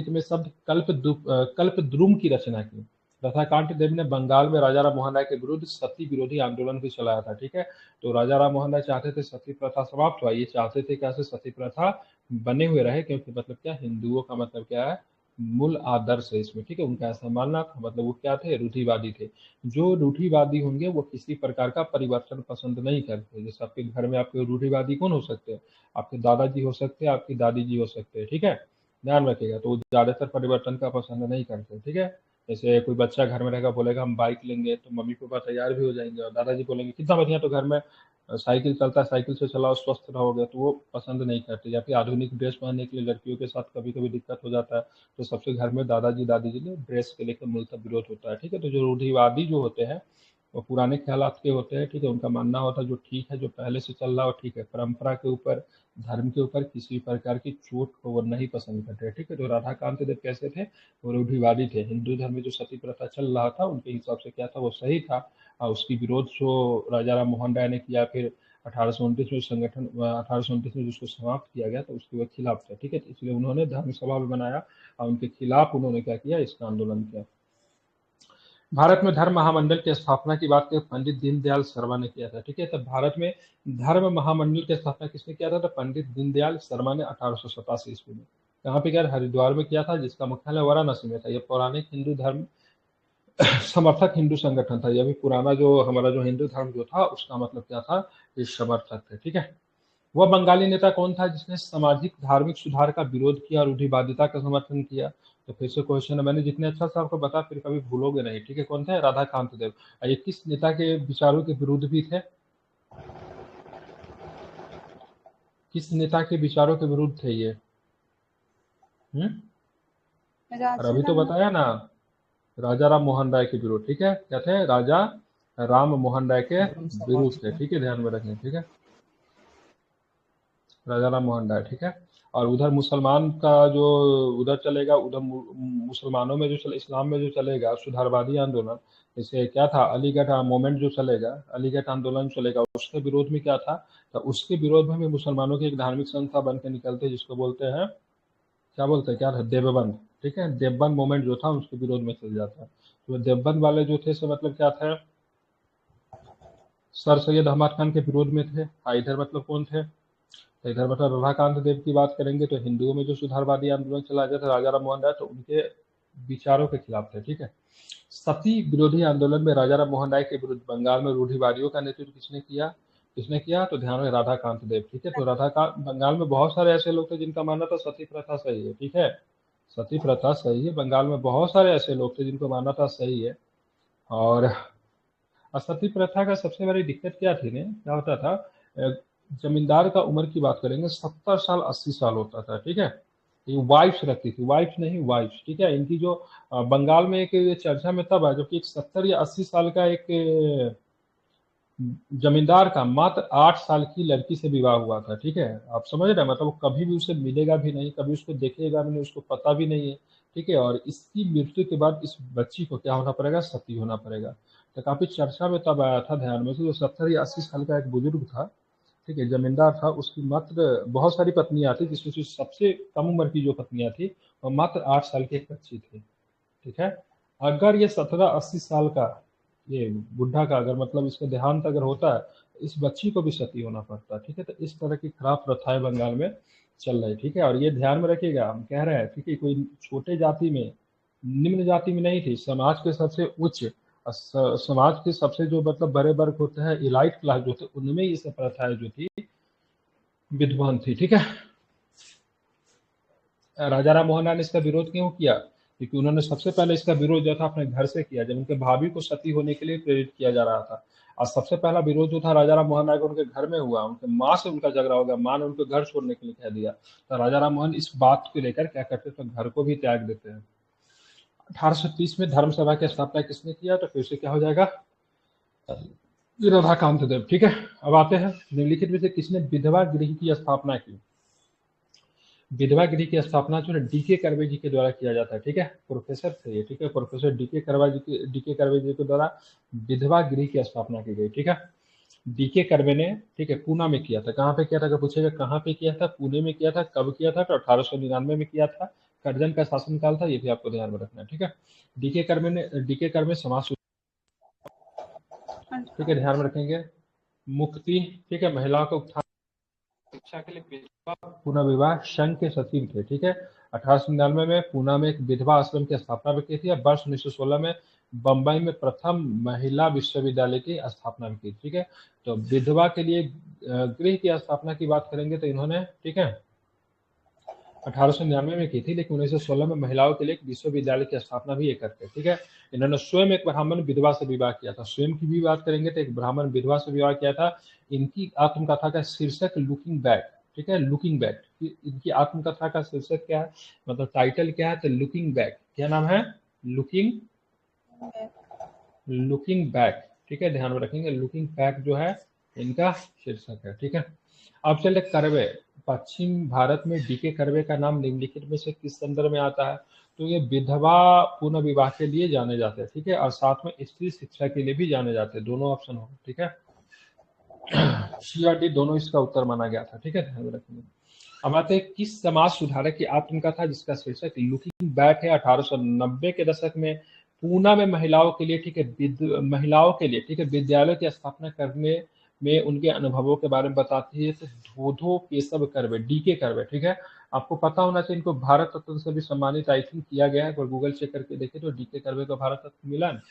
में शब्द कल्पद्रुम की रचना की। राधाकांत देव ने बंगाल में राजा राम मोहन राय के विरुद्ध सती विरोधी आंदोलन भी चलाया था। ठीक है, तो राजा राम मोहन राय चाहते थे सती प्रथा समाप्त हो, ये चाहते थे कैसे सती प्रथा बने हुए रहे, क्योंकि मतलब क्या हिंदुओं का मतलब क्या है, मूल आदर्श है इसमें। ठीक है, उनका ऐसा मानना था, मतलब वो क्या थे, रूढ़िवादी थे। जो रूढ़िवादी होंगे वो किसी प्रकार का परिवर्तन पसंद नहीं करते। जैसे आपके घर में आपके रूढ़िवादी कौन हो सकते हैं, आपके दादाजी हो सकते हैं, आपकी दादी जी हो सकते हैं। ठीक है, ध्यान रखिएगा, तो वो ज्यादातर परिवर्तन का पसंद नहीं करते। ठीक है, जैसे कोई बच्चा घर में रहेगा, बोलेगा हम बाइक लेंगे, तो मम्मी पापा तैयार भी हो जाएंगे और दादाजी बोलेंगे कितना बढ़िया, तो घर में साइकिल चलता है, साइकिल से चलाओ स्वस्थ रहोगे, तो वो पसंद नहीं करते। या फिर आधुनिक ड्रेस पहनने के लिए लड़कियों के साथ कभी कभी दिक्कत हो जाता है, तो सबसे घर में दादाजी दादी जी ने ड्रेस के लेकर मूलतः विरोध होता है। ठीक है, तो जो रूढ़िवादी जो होते हैं वो पुराने ख्यालात के होते हैं। ठीक है, उनका मानना होता है जो ठीक है, जो पहले से चल रहा हो ठीक है, परंपरा के ऊपर, धर्म के ऊपर किसी प्रकार की चोट को वो नहीं पसंद करते। ठीक है, तो राधाकांत देव कैसे थे, वो रूढ़िवादी थे। हिंदू धर्म में जो सती प्रथा चल रहा था उनके हिसाब से क्या था, वो सही था। और उसकी विरोध जो राजा राम मोहन राय ने किया, फिर 1829 में संगठन 1829 में जिसको समाप्त किया गया, तो उसके वो खिलाफ थे। ठीक है, तो इसलिए उन्होंने धर्म सभा भी बनाया और उनके खिलाफ उन्होंने क्या किया, इसका आंदोलन किया। भारत में धर्म महामंडल की स्थापना की बात करें, पंडित दीनदयाल शर्मा ने किया था। ठीक है, तो भारत में धर्म महामंडल की स्थापना किसने किया था, तो पंडित दीनदयाल शर्मा ने 1887 ईस्वी में। कहाँ पे किया, हरिद्वार में किया था, जिसका मुख्यालय वाराणसी में था। यह पौराणिक हिंदू धर्म समर्थक हिंदू संगठन था। यह भी पुराना जो हमारा जो हिंदू धर्म जो था उसका मतलब क्या था, ये समर्थक थे। ठीक है, वह बंगाली नेता कौन था जिसने सामाजिक धार्मिक सुधार का विरोध किया और रूढ़िवादिता का समर्थन किया? तो फिर से क्वेश्चन है, मैंने जितने अच्छा से आपको बता फिर कभी भूलोगे नहीं, ठीक है। कौन थे? राधा कांत देव। और ये किस नेता के विचारों के विरुद्ध भी थे? किस नेता के विचारों के विरुद्ध थे ये? और राजा अभी तो राम बताया ना, राजा राम मोहन राय के विरुद्ध, ठीक है। क्या थे? राजा राम मोहन राय के विरुद्ध थे, ठीक है, ध्यान में रखें, ठीक है। राजा राम मोहन राय, ठीक है। और उधर मुसलमान का जो उधर चलेगा, उधर मुसलमानों में जो चले, इस्लाम में जो चलेगा सुधारवादी आंदोलन, जैसे क्या था, अलीगढ़ मोमेंट जो चलेगा, अलीगढ़ आंदोलन चलेगा, उसके विरोध में क्या था? तो उसके विरोध में भी मुसलमानों की एक धार्मिक संस्था बन के निकलते, जिसको बोलते हैं, क्या बोलते हैं, क्या था, देवबंद, ठीक है। देवबंद मूवमेंट जो था उसके विरोध में चल जाता है। तो देवबंद वाले जो थे से मतलब क्या था, सर सैयद अहमद खान के विरोध में थे। इधर मतलब कौन थे? तो इधर मतलब राधाकांत देव की बात करेंगे तो हिंदुओं में जो सुधारवादी आंदोलन चला जाता राजा राम मोहन राय, तो उनके विचारों के खिलाफ थे, ठीक है। सती विरोधी आंदोलन में राजा राम मोहन राय के विरुद्ध बंगाल में रूढ़िवादियों का नेतृत्व किसने किया? किसने किया? तो ध्यान में, राधाकांत देव, ठीक है। तो राधाकांत, बंगाल में बहुत सारे ऐसे लोग थे जिनका मानना था सती प्रथा सही है, ठीक है, सती प्रथा सही है। बंगाल में बहुत सारे ऐसे लोग थे जिनको मानना था सही है। और सती प्रथा का सबसे बड़ी दिक्कत क्या थी ने, क्या होता था, जमींदार का उम्र की बात करेंगे 70 साल 80 साल होता था, ठीक है। ये वाइफ्स रखती थी, वाइफ्स नहीं वाइफ्स, ठीक है। इनकी जो बंगाल में एक ये चर्चा में तब है जबकि एक 70 या 80 साल का एक जमींदार का मात्र 8 साल की लड़की से विवाह हुआ था, ठीक है। आप समझ रहे हैं, मतलब वो कभी भी उसे मिलेगा भी नहीं, कभी उसको देखेगा भी नहीं, उसको पता भी नहीं है, ठीक है। और इसकी मृत्यु के बाद इस बच्ची को क्या होना पड़ेगा? सती होना पड़ेगा। तो काफी चर्चा में तब आया था, ध्यान में से, जो 70 या 80 साल का एक बुजुर्ग था, ठीक है, जमींदार था, उसकी मात्र बहुत सारी पत्नियां थी, जिसमें से सबसे कम उम्र की जो पत्नियां थी वो मात्र 8 साल की एक बच्ची थी, ठीक है। अगर ये 17 80 साल का ये बुढ़ा का अगर मतलब इसका देहांत अगर होता है, तो इस बच्ची को भी सती होना पड़ता है, ठीक है। तो इस तरह की खराब प्रथाएं बंगाल में चल रही, ठीक है। और ये ध्यान में रखिएगा, हम कह रहे हैं, ठीक है, कोई छोटे जाति में, निम्न जाति में नहीं थी, समाज के सबसे उच्च समाज के सबसे जो मतलब बड़े वर्ग होते हैं, इलाइट क्लास जो थे, उनमें ये सब प्रथाएं जो थी विद्वान थी, ठीक है। राजा राम मोहन राय ने इसका विरोध क्यों किया? क्योंकि उन्होंने सबसे पहले इसका विरोध जो था अपने घर से किया, जब उनके भाभी को सती होने के लिए प्रेरित किया जा रहा था। और सबसे पहला विरोध जो था राजा राम मोहन राय को उनके घर में हुआ, उनके माँ से उनका झगड़ा हो गया, माँ ने उनको घर छोड़ने के लिए कह दिया। तो राजा राम मोहन इस बात को लेकर क्या करते थे, घर को भी त्याग देते हैं। 1830 में धर्म सभा की स्थापना किसने किया? तो फिर से क्या हो जाएगा, राधाकांत देव, ठीक है। अब आते हैं निम्नलिखित में से किसने विधवा गृह की स्थापना की? विधवा गृह की स्थापना जो है डीके कर्वे जी के द्वारा किया जाता है, ठीक है। प्रोफेसर थे ये, ठीक है, प्रोफेसर डीके कर्वे जी के द्वारा विधवा गृह की स्थापना की गई, ठीक है। डीके कर्वे ने, ठीक है, पूना में किया था। कहाँ पे किया था? अगर पूछेगा कहाँ पे किया था, पुणे में किया था। कब किया था? तो 1899 में किया था। कर्जन का शासनकाल था, ये भी आपको ध्यान में रखना है, ठीक है। डीके कर्वे समाज, ठीक है, ध्यान में रखेंगे। मुक्ति, ठीक है, महिलाओं का उत्थान, शिक्षा के लिए विधवा पुनर्विवाह संघ के सचिव थे, ठीक है। 1899 में पुणे में एक विधवा आश्रम की स्थापना भी की थी। और वर्ष 1916 में बम्बई में प्रथम महिला विश्वविद्यालय की स्थापना भी की, ठीक है। तो विधवा के लिए गृह की स्थापना की बात करेंगे तो इन्होंने, ठीक है, 1899 में की थी, लेकिन 1916 में महिलाओं के लिए एक विश्वविद्यालय की स्थापना भी ये करके, ठीक है। इन्होंने स्वयं एक ब्राह्मण विधवा से विवाह किया था। स्वयं की भी बात करेंगे तो एक ब्राह्मण विधवा से विवाह किया था। इनकी आत्मकथा का शीर्षक लुकिंग बैक, ठीक है, लुकिंग बैक। इनकी आत्मकथा का शीर्षक क्या है, मतलब टाइटल क्या है? तो लुकिंग बैक। क्या नाम है? लुकिंग लुकिंग बैक, ठीक है, ध्यान में रखेंगे। लुकिंग बैक जो है इनका शीर्षक है, ठीक है। अब चले कर्वे। पश्चिम भारत में डीके कर्वे का नाम निम्नलिखित में से किस संदर्भ में आता है? तो ये विधवा पुनर्विवाह के लिए जाने जाते हैं, ठीक है, और साथ में स्त्री शिक्षा के लिए भी जाने जाते हैं। दोनों ऑप्शन हो, ठीक है, सी और डी दोनों इसका उत्तर माना गया था, ठीक है, ध्यान में रखेंगे। अब आते हैं किस समाज सुधारक की आत्मकथा जिसका शीर्षक लुकिंग बैक है। 1890 के दशक में पूना में महिलाओं के लिए, ठीक है, महिलाओं के लिए, ठीक है, विद्यालय की स्थापना करने में उनके अनुभवों के बारे में बताती है। तो धोधो केशव कर्वे, डीके कर्वे, ठीक है। आपको पता होना चाहिए, इनको भारत रत्न से भी सम्मानित आई थिंक किया गया है। अगर गूगल चेक करके देखे तो डीके कर्वे को भारत रत्न मिला है।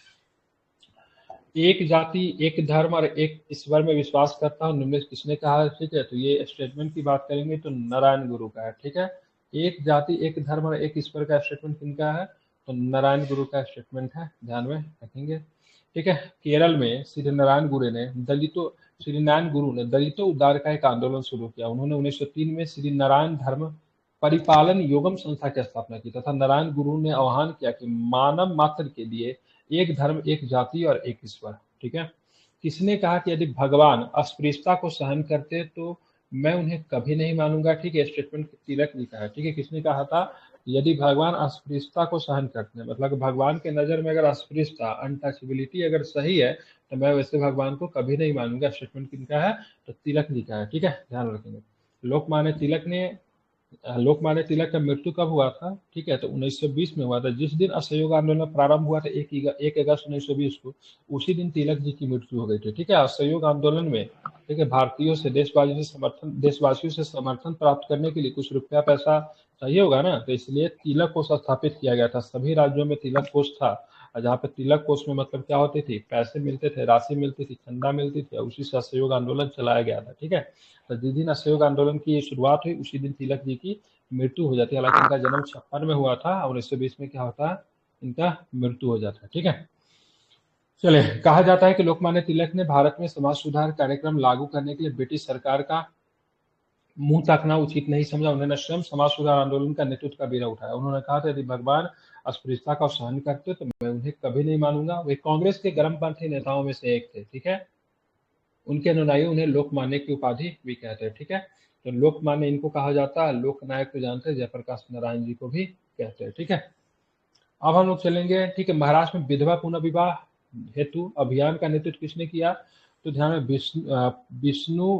एक जाति एक धर्म और एक ईश्वर में विश्वास करता हूँ, निम्नलिखित किसने कहा है? ठीक है, तो ये स्टेटमेंट की बात करेंगे तो नारायण गुरु का है। ठीक है, एक जाति एक धर्म और एक ईश्वर का स्टेटमेंट किनका है? तो नारायण गुरु का स्टेटमेंट है, ध्यान में रखेंगे। ठीक है, केरल में श्री नारायण गुरु ने दलितों उद्धार का एक आंदोलन शुरू किया। उन्होंने 1903 में श्री नारायण धर्म परिपालन योगम संस्था की स्थापना की तथा नारायण गुरु ने आह्वान किया कि मानव मात्र के लिए एक धर्म एक जाति और एक ईश्वर। ठीक है, किसने कहा कि यदि भगवान अस्पृश्यता को सहन करते तो मैं उन्हें कभी नहीं मानूंगा। ठीक है, स्टेटमेंट तिलक जी का है। ठीक है, किसने कहा था? यदि भगवान अस्पृश्यता को सहन करते हैं, मतलब भगवान के नजर में अगर अस्पृश्यता अनटचेबिलिटी अगर सही है तो मैं वैसे भगवान को कभी नहीं मानूंगा। स्टेटमेंट किनका है? तो तिलक जी का है। ठीक है, ध्यान रखेंगे। लोकमान्य तिलक का मृत्यु कब हुआ था? ठीक है, तो 1920 में हुआ था। जिस दिन असहयोग आंदोलन प्रारंभ हुआ था 1 अगस्त 1920 को, उसी दिन तिलक जी की मृत्यु हो गई थी। ठीक है, असहयोग आंदोलन में, ठीक है, भारतीयों से देशवासियों से समर्थन प्राप्त करने के लिए कुछ रुपया पैसा चाहिए होगा ना, तो इसलिए तिलक कोष स्थापित किया गया था। सभी राज्यों में तिलक कोष था, और जहाँ पे तिलक कोष में मतलब क्या होती थी? पैसे मिलते थे, राशि मिलती थी, चंदा मिलती थी, और उसी से असहयोग आंदोलन चलाया गया था। ठीक है, तो जिस दिन असहयोग आंदोलन की शुरुआत हुई उसी दिन तिलक जी की मृत्यु हो जाती है। हालांकि इनका जन्म 56 में हुआ था और 1920 में क्या होता है? इनका मृत्यु हो जाता है। ठीक है, चले, कहा जाता है कि लोकमान्य तिलक ने भारत में समाज सुधार कार्यक्रम लागू करने के लिए ब्रिटिश सरकार का मुंह ताकना उचित नहीं समझा। उन्होंने स्वयं समाज सुधार आंदोलन का नेतृत्व का बीड़ा उठाया। उन्होंने कहा था यदि भगवान अस्पृश्यता का सहन करते तो मैं उन्हें कभी नहीं मानूंगा। वे कांग्रेस के गर्मपंथी नेताओं में से एक थे। ठीक है, उनके अनुयायी उन्हें लोकमान्य की उपाधि भी कहते हैं। ठीक है, तो लोकमान्य इनको कहा जाता है। लोकनायक तो जानते हैं, जयप्रकाश नारायण जी को भी कहते हैं। ठीक है, अब हम लोग चलेंगे। ठीक है, महाराष्ट्र में विधवा पुनर्विवाह हेतु अभियान का नेतृत्व किसने किया? तो ध्यान में विष्णु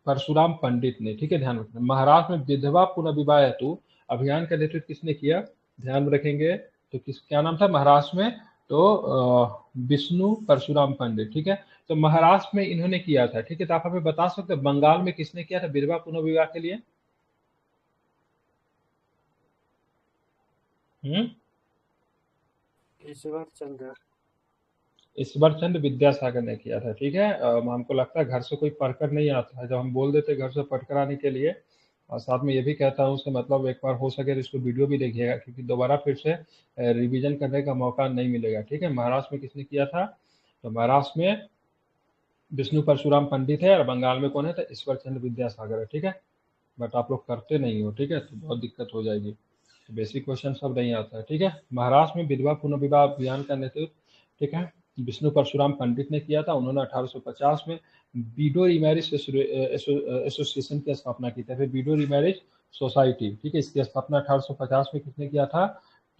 परशुराम पंडित ने। ठीक है, ध्यान रखना, महाराष्ट्र में विधवा पुनर्विवाह हेतु अभियान का नेतृत्व किसने किया? ध्यान में रखेंगे, तो किस क्या नाम था महाराष्ट्र में? तो विष्णु परशुराम पंडित। ठीक है, तो महाराष्ट्र में इन्होंने किया था। ठीक है, तो आप हमें बता सकते हैं बंगाल में किसने किया था विधवा पुनर्विवाह के लिए? हम्म ईश्वर चंद्र ईश्वर चंद्र विद्यासागर ने किया था। ठीक है, हमको लगता है घर से कोई पढ़कर नहीं आता है, जब हम बोल देते घर से पढ़कर आने के लिए। और साथ में ये भी कहता हूँ उससे मतलब एक बार हो सके तो इसको वीडियो भी देखिएगा, क्योंकि दोबारा फिर से रिवीजन करने का मौका नहीं मिलेगा। ठीक है, महाराष्ट्र में किसने किया था? तो महाराष्ट्र में विष्णु परशुराम पंडित है, और बंगाल में कौन है? तो ईश्वर चंद्र विद्यासागर है। ठीक है, बट आप लोग करते नहीं हो। ठीक है, तो बहुत दिक्कत हो जाएगी, तो बेसिक क्वेश्चन सब नहीं आता है। ठीक है, महाराष्ट्र में विधवा पुनर्विवाह अभियान का नेतृत्व, ठीक है, विष्णु परशुराम पंडित ने किया था। उन्होंने 1850 में बीडो रीमैरिज एसोसिएशन की स्थापना की थी, फिर बीडो रीमैरिज सोसाइटी। ठीक है, इसकी स्थापना 1850 में किसने किया था?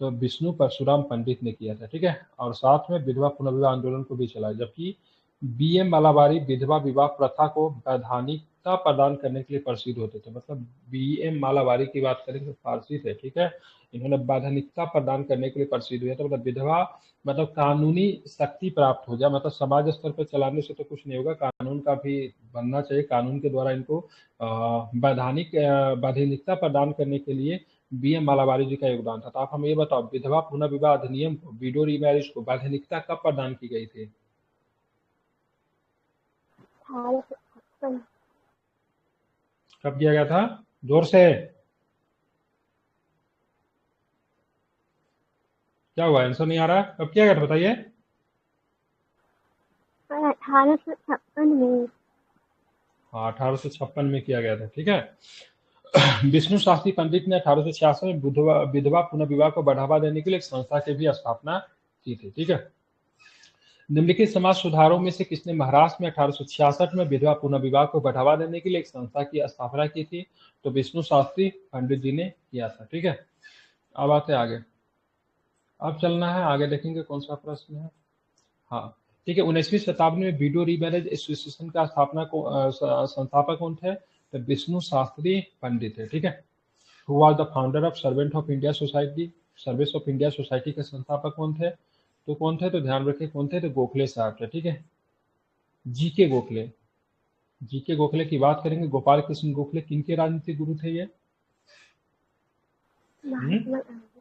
तो विष्णु परशुराम पंडित ने किया था। ठीक है, और साथ में विधवा पुनर्विवाह आंदोलन को भी चलाया। जबकि बी.एम. मालाबारी विधवा विवाह प्रथा को वैधानिकता प्रदान करने के लिए प्रसिद्ध होते थे। मतलब बी.एम. मालाबारी की बात करें तो फारसी थे। ठीक है, इन्होंने वैधानिकता प्रदान करने के लिए प्रसिद्ध हुए थे। मतलब विधवा मतलब कानूनी शक्ति प्राप्त हो जाए, मतलब समाज स्तर पर चलाने से तो कुछ नहीं होगा, कानून का भी बनना चाहिए। कानून के द्वारा इनको वैधानिकता प्रदान करने के लिए बी.एम. मालाबारी जी का योगदान था। तो आप हमें ये बताओ, विधवा पुनर्विवाह अधिनियम को, विडो रीमैरिज को वैधानिकता कब प्रदान की गई थी? 1856 कब किया गया था? जोर से, क्या हुआ? आंसर नहीं आ रहा? कब किया गया था बताइए? 1856 में। हाँ, 1856 में किया गया था। ठीक है, विष्णु शास्त्री पंडित ने 1866 में विधवा पुनर्विवाह को बढ़ावा देने के लिए एक संस्था की भी स्थापना की थी। ठीक है, निम्नलिखित समाज सुधारों में से किसने महाराष्ट्र में 1866 में विधवा पुनर्विवाह को बढ़ावा देने के लिए एक संस्था की स्थापना की थी? तो विष्णु शास्त्री पंडित जी ने किया था। ठीक है, अब आते आगे। अब चलना है आगे, देखेंगे कौन सा प्रश्न है। हाँ, ठीक है, 19वीं शताब्दी में वीडियो रीमैरिज एसोसिएशन का संस्थापक कौन थे? तो विष्णु शास्त्री पंडित है। ठीक है, who was the founder of servant of India society? Service of India society के संस्थापक कौन थे? तो कौन थे? तो ध्यान रखिए कौन थे? तो गोखले साहब थे। ठीक है, जीके गोखले। जीके गोखले की बात करेंगे। गोपाल कृष्ण गोखले किनके राजनीतिक गुरु थे ये? महात्मा गांधी।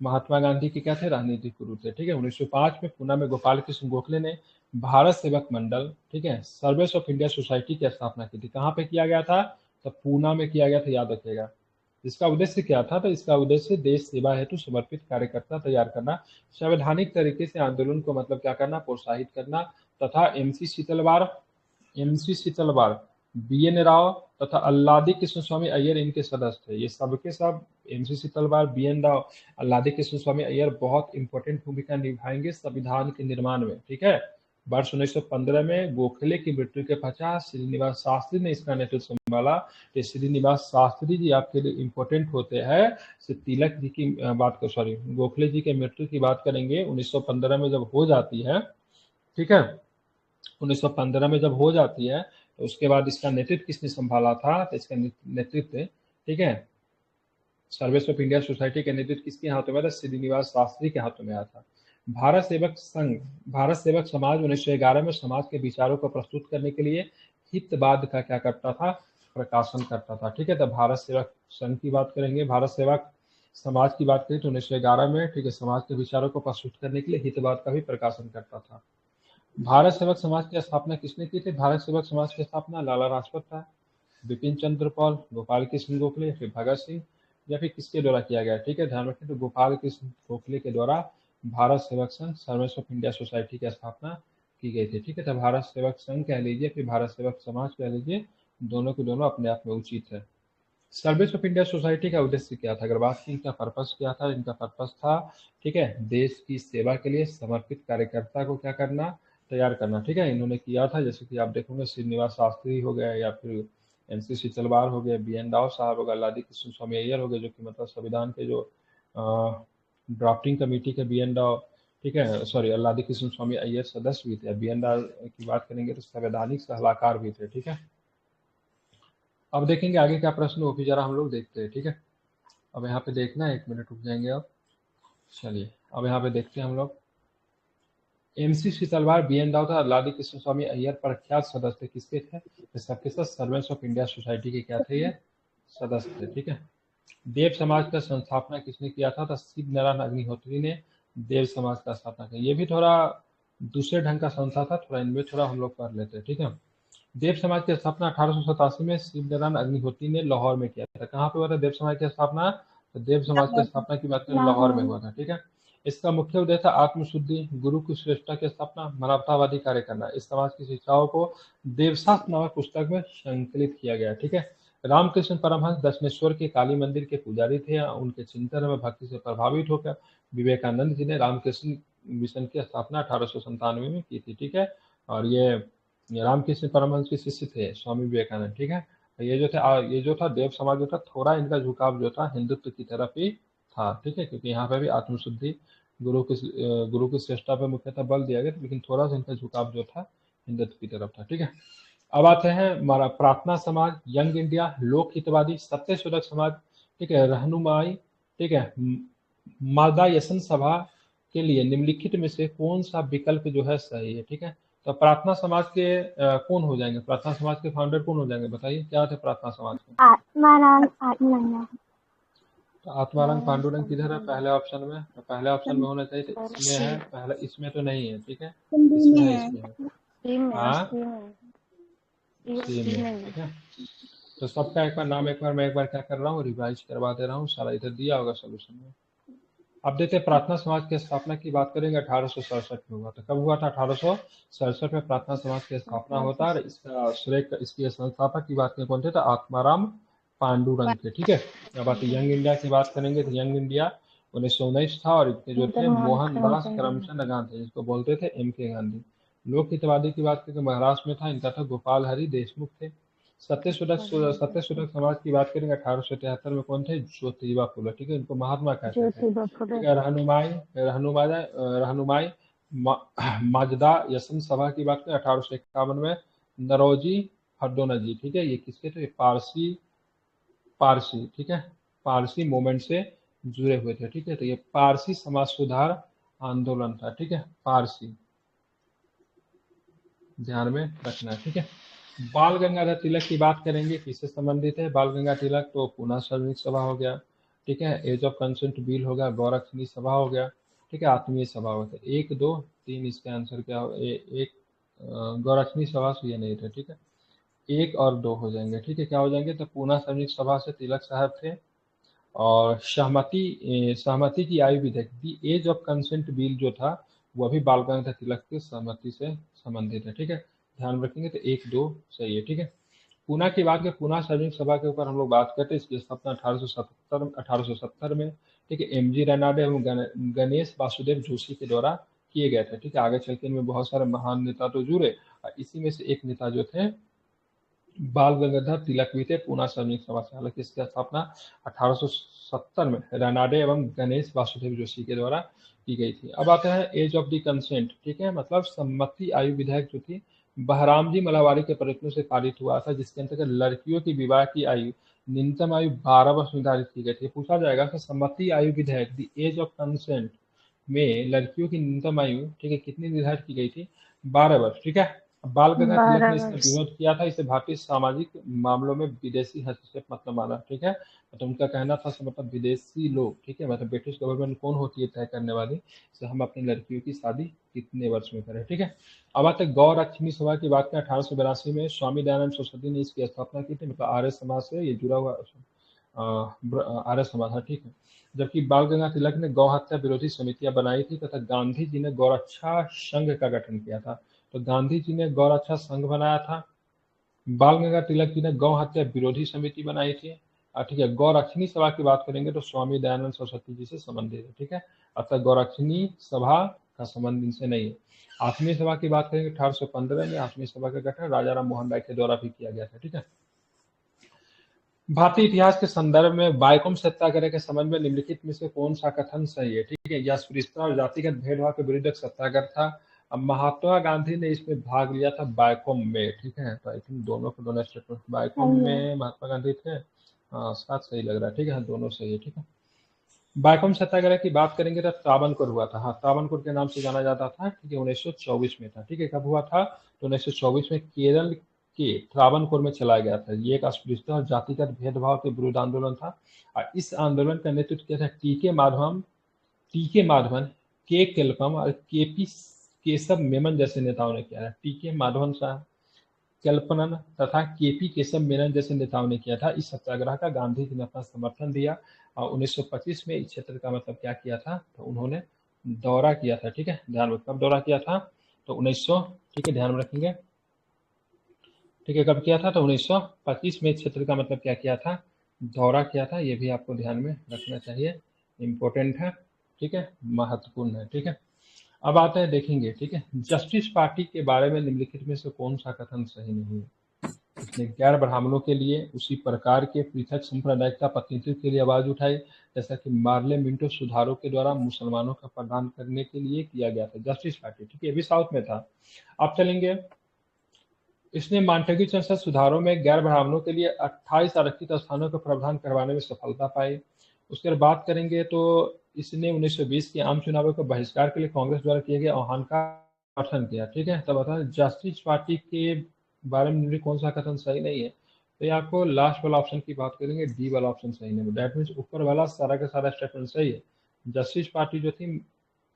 महात्मा गांधी के क्या थे, राजनीतिक गुरु थे। ठीक है, 1905 में पुणे में गोपाल कृष्ण गोखले ने भारत सेवक मंडल, ठीक है, सर्विस ऑफ इंडिया सोसाइटी की स्थापना की थी। कहाँ पे किया गया था, तो पूना में किया गया था, याद रखिएगा। इसका उद्देश्य क्या था, तो इसका उद्देश्य देश सेवा हेतु समर्पित कार्यकर्ता तैयार करना, संवैधानिक तरीके से आंदोलन को मतलब क्या करना, प्रोत्साहित करना, तथा एमसी शीतलवार, बी.एन. राव तथा अल्लादी कृष्ण स्वामी अय्यर इनके सदस्य थे। ये सबके सब एमसी शीतलवार, बी.एन. राव, अल्लादी कृष्ण स्वामी अय्यर बहुत इंपॉर्टेंट भूमिका निभाएंगे संविधान के निर्माण में। ठीक है, वर्ष 1915 में गोखले की मृत्यु के पश्चात श्रीनिवास शास्त्री ने इसका नेतृत्व संभाला। तो श्रीनिवास शास्त्री जी आपके लिए इंपॉर्टेंट होते हैं। तिलक जी की बात कर, सॉरी, गोखले जी के मृत्यु की बात करेंगे 1915 में जब हो जाती है। ठीक है, 1915 में जब हो जाती है तो उसके बाद इसका नेतृत्व किसने संभाला था, तो इसका नेतृत्व, ठीक है, सर्विस ऑफ इंडिया सोसाइटी के नेतृत्व किसके हाथों में था, श्रीनिवास शास्त्री के हाथों में आया था। भारत सेवक संघ, भारत सेवक समाज 1911 में समाज के विचारों को प्रस्तुत करने के लिए हितवाद का क्या करता था, प्रकाशन करता था। ठीक है, तो भारत सेवक संघ की बात करेंगे, भारत सेवक समाज की बात करें तो 1911 में, ठीक है, समाज के विचारों को प्रस्तुत करने के लिए हितवाद का भी प्रकाशन करता था। भारत सेवक समाज की स्थापना किसने की थी, भारत सेवक समाज की स्थापना लाला लाजपत राय, बिपिन चंद्र पाल, गोपाल कृष्ण गोखले, फिर भगत सिंह, या फिर किसके द्वारा किया गया। ठीक है, ध्यान रखें, तो गोपाल कृष्ण गोखले के द्वारा Bharat Sevak Sangh, service of India society की स्थापना की गई थी। ठीक है, तो भारत सेवक संघ कह लीजिए, फिर भारत सेवक समाज कह लीजिए, दोनों के दोनों अपने आप में उचित है। सर्विस ऑफ इंडिया सोसाइटी का उद्देश्य क्या था, अगर बात की इनका पर्पस क्या था, इनका पर्पस था, ठीक है, देश की सेवा के लिए समर्पित कार्यकर्ता को क्या करना, तैयार करना। ठीक है, इन्होंने किया था, जैसे कि आप देखोगे श्रीनिवास शास्त्री हो गए, या फिर एमसी शीतलवार हो गए, बी.एन. राव साहब हो गए, अल्लादी कृष्ण स्वामी अय्यर हो गए, जो कि मतलब संविधान के जो ड्राफ्टिंग कमेटी के बी.एन. राव, ठीक है, सॉरी, अल्लादी कृष्ण स्वामी अय्यर सदस्य भी थे। बी.एन. राव की बात करेंगे तो संवैधानिक सलाहकार भी थे। ठीक है, अब देखेंगे आगे क्या प्रश्न, वो भी जरा हम लोग देखते हैं। ठीक है, अब यहाँ पे देखना है, 1 मिनट रुक जाएंगे आप। चलिए, अब यहाँ पे देखते हैं हम लोग। MC शीतलवार, BN. राव था, अल्लादी कृष्ण स्वामी अय्यर प्रख्यात सदस्य किसके थे, तो सबके साथ सर्वेंट्स ऑफ इंडिया सोसाइटी के क्या थे, ये सदस्य थे। ठीक है, देव समाज का संस्थापना किसने किया था, तो शिव नारायण अग्निहोत्री ने देव समाज का स्थापना किया। ये भी थोड़ा दूसरे ढंग का संस्था था, थोड़ा इनमें थोड़ा हम लोग पढ़ लेते हैं। ठीक है, देव समाज की स्थापना 1887 में शिव नारायण अग्निहोत्री ने लाहौर में किया था। कहाँ पे हुआ था देव समाज की स्थापना, तो देव समाज की स्थापना की बात करें लाहौर में हुआ था। ठीक है, इसका मुख्य उद्देश्य था आत्मशुद्धि, गुरु की श्रेष्ठता की स्थापना, मानवतावादी कार्य करना। इस समाज की शिक्षाओं को देवशास्त्र नामक पुस्तक में संकलित किया गया। ठीक है, रामकृष्ण परमहंस दक्षिणेश्वर के काली मंदिर के पुजारी थे। उनके चिंतन में भक्ति से प्रभावित होकर विवेकानंद जी ने रामकृष्ण मिशन की स्थापना 1897 में की थी। ठीक है, और ये रामकृष्ण परमहंस के शिष्य थे स्वामी विवेकानंद। ठीक है, ये जो था देव समाज जो था, थोड़ा इनका झुकाव जो था हिंदुत्व की तरफ ही था। ठीक है, क्योंकि यहाँ पे भी आत्मशुद्धि, गुरु की श्रेष्ठता पे मुख्यतः बल दिया गया, लेकिन थोड़ा सा इनका झुकाव जो था हिंदुत्व की तरफ था। ठीक है, अब आते हैं हमारा प्रार्थना समाज, यंग इंडिया, लोक हितवादी, सत्यशोधक समाज, ठीक है, रहनुमाई, ठीक है, मादा यशन सभा के लिए निम्नलिखित में से कौन सा विकल्प जो है सही है। ठीक है, तो प्रार्थना समाज के कौन हो जाएंगे, प्रार्थना समाज के फाउंडर कौन हो जाएंगे, बताइए क्या थे प्रार्थना समाज के। आत्माराम आत्मनंदा। तो आत्माराम पांडुरंग किधर है, पहले ऑप्शन में, तो पहले ऑप्शन में होना चाहिए, तो इसमें है पहले, इसमें तो नहीं है। ठीक है, इसमें है, इसमें है, हाँ, सी में। ठीक है, तो सबका एक बार नाम, एक बार मैं एक बार क्या कर रहा हूँ, रिवाइज करवा दे रहा हूँ, सारा इधर दिया होगा सोल्यूशन में। अब देखते हैं, प्रार्थना समाज की स्थापना की बात करेंगे 1867 में हुआ था। कब हुआ था, 1867 में प्रार्थना समाज की स्थापना होता है। और इसका श्रेय, इसके संस्थापक की बात करें कौन थे, तो आत्माराम पांडुरंग थे। ठीक है, अब आते यंग इंडिया की बात करेंगे, तो यंग इंडिया 1919 था, और इनके जो थे मोहनदास करमचंद गांधी, जिसको बोलते थे M.K. गांधी। लोक हितवादी की बात करें महाराष्ट्र में था, इनका था गोपाल हरि देशमुख थे। सत्यशोधक समाज की बात करेंगे 1873 में कौन थे, ज्योतिबा फुले। ठीक है, इनको महात्मा कहते थे। ठीक है, रहनुमाई माजदा यशन सभा की बात करें 1851 में नरोजी हरदोना जी। ठीक है, ये किसके थे, पारसी, ठीक है, पारसी मूवमेंट से जुड़े हुए थे। ठीक है, तो ये पारसी समाज सुधार आंदोलन था। ठीक है, पारसी, ध्यान में रखना है। ठीक है, बाल गंगाधर तिलक की बात करेंगे, किससे संबंधित है बाल गंगाधर तिलक, तो पूना सार्वजनिक सभा हो गया। ठीक है, एज ऑफ कंसेंट बिल हो गया, गौरक्षणी सभा हो गया, ठीक है, आत्मीय सभा हो गया। 1 2 3 इसका आंसर क्या हो, एक गौरक्षणी सभा से ये नहीं थे, ठीक है, 1 और 2 हो जाएंगे, ठीक है, क्या हो जाएंगे, तो पूना सैनिक सभा से तिलक साहब थे, और सहमति की आयु विधेयक दी एज ऑफ कंसेंट बिल जो था वो भी बाल गंगाधर तिलक की सहमति से संबंधित है, ठीक है, ध्यान रखेंगे, तो 1 2 सही है, ठीक है। पूना की बात करें, पूना सार्वजनिक सभा के ऊपर हम लोग बात करते हैं, इसकी स्थापना 1870 में, ठीक है, एम जी रैनाडे एवं गणेश वासुदेव जोशी के द्वारा किए गए थे, ठीक है। आगे चल के इनमें बहुत सारे महान नेता तो जुड़े, और इसी में से एक नेता जो थे बाल गंगाधर तिलक भी थे पूना सार्वजनिक सभा से। हालांकि इसकी स्थापना 1870 में रैनाडे एवं गणेश वासुदेव जोशी के द्वारा की गई थी। अब आता है एज ऑफ द कंसेंट, ठीक है, मतलब सम्मति आयु विधेयक जो थी बहराम जी मलावारी के प्रयत्नों से पारित हुआ था, जिसके अंतर्गत लड़कियों की विवाह की आयु न्यूनतम आयु 12 वर्ष निर्धारित की गई थी। पूछा जाएगा कि सम्मति आयु विधेयक द एज ऑफ कंसेंट में लड़कियों की न्यूनतम आयु, ठीक है, कितनी निर्धारित की गई थी, 12 वर्ष, ठीक है। बाल गंगाधर तिलक ने इसका 12 वर्ष। विरोध किया था, इसे भारतीय सामाजिक मामलों में विदेशी हस्तक्षेप मतलब माना, ठीक है, तो उनका कहना था मतलब विदेशी लोग, ठीक है, मतलब ब्रिटिश गवर्नमेंट कौन होती है तय करने वाली, से हम अपनी लड़कियों की शादी कितने वर्ष में करें, ठीक है। अब आते गौरक्षणी सभा की बात करें, 1882 में स्वामी दयानंद सरस्वती ने इसकी स्थापना की थी, मतलब आर्य समाज से ये जुड़ा हुआ आर्य समाज है, ठीक है। जबकि बाल गंगाधर तिलक ने गौ हत्या विरोधी समितियां बनाई थी तथा गांधी जी ने गौरक्षा संघ का गठन किया था। तो गांधी जी ने गौरक्षा संघ बनाया था, बाल गंगाधर तिलक जी ने गौ हत्या विरोधी समिति बनाई थी, ठीक है। गौरक्षणी सभा की बात करेंगे तो स्वामी दयानंद सरस्वती जी से संबंधित है, ठीक है, अतः गौरक्षणी सभा का संबंध इनसे नहीं है। आत्मीय सभा की बात करेंगे, 1815 में आत्मीय सभा का गठन राजा राम मोहन राय के द्वारा भी किया गया था, ठीक है। भारतीय इतिहास के संदर्भ में बाइकॉम सत्याग्रह के संबंध में निम्नलिखित में से कौन सा कथन सही है, ठीक है। यह अस्पृश्यता और जातिगत भेदभाव के विरुद्ध एक सत्याग्रह था। अब महात्मा गांधी ने इसमें भाग लिया था बाइकॉम में, ठीक है, तो आई थिंक दोनों को दोनों स्टेटमेंट बाइकॉम सही है। में महात्मा गांधी थे, हाँ साथ सही लग रहा है, ठीक है, दोनों सही है, ठीक है। बाइकॉम सत्याग्रह की बात करेंगे तो त्रावणकोर हुआ था, हाँ त्रावणकोर के नाम से जाना जाता था, ठीक है, 1924 में था, ठीक है। कब हुआ था, तो 1924 में केरल के त्रावणकोर में चलाया गया था। ये एक अस्पृश्यता और जातिगत भेदभाव के विरुद्ध आंदोलन था, और इस आंदोलन का नेतृत्व किया था टी के माधवन, के केलकम और के पी केशव मेमन जैसे नेताओं ने किया है। टी के माधवन साहब, कल्पनन तथा केपी केशव मेनन जैसे नेताओं ने किया था। इस सत्याग्रह का गांधी जी ने अपना समर्थन दिया, और 1925 में इस क्षेत्र का मतलब क्या किया था, तो उन्होंने दौरा किया था, ठीक है, ध्यान में कब दौरा किया था, तो 1900, ठीक है, ध्यान में रखेंगे, ठीक है, कब किया था, तो 1925 में इस क्षेत्र का मतलब क्या किया था, दौरा किया था। ये भी आपको ध्यान में रखना चाहिए, इम्पोर्टेंट है, ठीक है, महत्वपूर्ण है, ठीक है। अब आते हैं देखेंगे, ठीक है, जस्टिस पार्टी के बारे में निम्नलिखित में से कौन सा कथन सही नहीं है। उसने गैर ब्राह्मणों के लिए उसी प्रकार के पृथक सांप्रदायिकता प्रतिनिधित्व के लिए आवाज उठाई जैसा कि मार्ले मिंटो सुधारों के द्वारा मुसलमानों का प्रदान करने के लिए किया गया था। जस्टिस पार्टी, ठीक है, ये भी साउथ में था। अब चलेंगे, इसने मॉन्टेग्यू संसद सुधारों में गैर ब्राह्मणों के लिए 28 आरक्षित स्थानों का प्रावधान करवाने में सफलता पाई। उसके बाद बात करेंगे तो इसने 1920 के आम चुनावों के बहिष्कार के लिए कांग्रेस द्वारा किए गए आह्वान का समर्थन किया, ठीक है। तब बता जस्टिस पार्टी के बारे में मुझे कौन सा कथन सही नहीं है, तो ये आपको लास्ट वाला ऑप्शन की बात करेंगे, डी वाला ऑप्शन सही नहीं है। दैट मीन्स ऊपर वाला सारा का सारा स्टेटमेंट सही है। जस्टिस पार्टी जो थी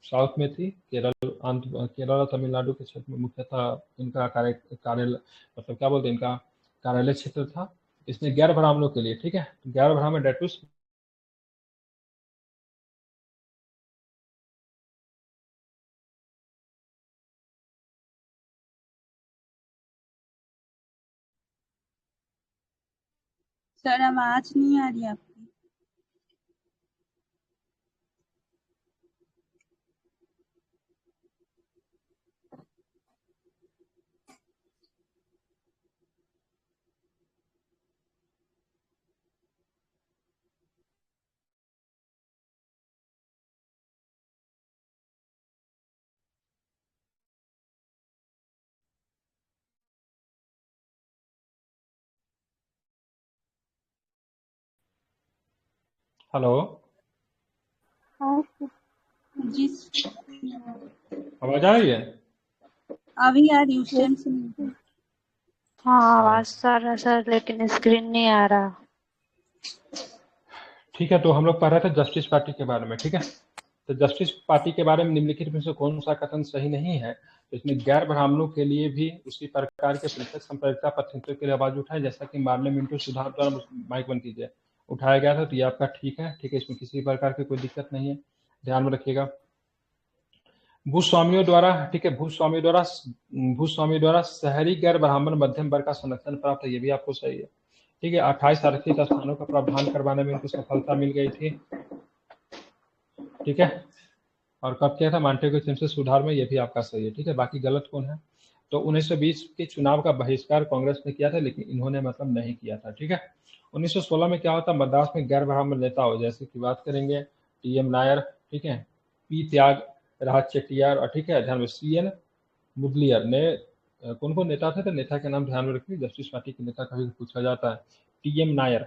साउथ में थी, केरल और तमिलनाडु के क्षेत्र में मुख्यतः इनका कार्यालय मतलब क्या बोलते हैं, इनका कार्यालय क्षेत्र था। इसने गैर ब्राह्मणों के लिए, ठीक है, गैर ब्राह्मण डेट मीन्स सर आवाज नहीं आ रही आपकी। हेलो, और जी आवाज आ रही है। अभी आ रही, उस ये टाइम से नहीं। हाँ अच्छा, आवाज आ रहा सर, लेकिन स्क्रीन नहीं आ रहा। ठीक है, तो हम लोग पढ़ रहे थे जस्टिस पार्टी के बारे में। ठीक है, तो जस्टिस पार्टी के बारे में निम्नलिखित में से कौन सा कथन सही नहीं है? तो इसमें गैर ब्राह्मणों के लिए भी उसी प्रकार के पृथक संप्रदायिकता प्रतिनिधित्व के लिए आवाज उठाए, जैसा कि मार्ले मिंटो सुधार द्वारा माइक बंद कीजिए उठाया गया था। तो ये आपका ठीक है। ठीक है, इसमें किसी प्रकार की कोई दिक्कत नहीं है, ध्यान में रखिएगा। भूस्वामियों द्वारा, ठीक है, भूस्वामियों द्वारा शहरी गैर ब्राह्मण मध्यम वर्ग का संरक्षण प्राप्त है, ये भी आपको सही है। ठीक है, 28 आरक्षित स्थानों का प्रावधान करवाने में इनको सफलता मिल गई थी। ठीक है, और कब किया था? मांटेग्यू सिम्पसन सुधार में, ये भी आपका सही है। ठीक है, बाकी गलत कौन है? तो 1920 के चुनाव का बहिष्कार कांग्रेस ने किया था, लेकिन इन्होंने मतलब नहीं किया था। ठीक है, 1916 में क्या होता? मद्रास में गैर ब्राह्मण नेताओं जैसे की बात करेंगे टीएम नायर, ठीक है, पी त्यागराज चेट्टियार, और ठीक है ध्यान में सीएन मुदलियार ने कौन कौन नेता थे? तो नेता के नाम ध्यान में रखिए, जस्टिस पार्टी के नेता कभी पूछा जाता है। टीएम नायर,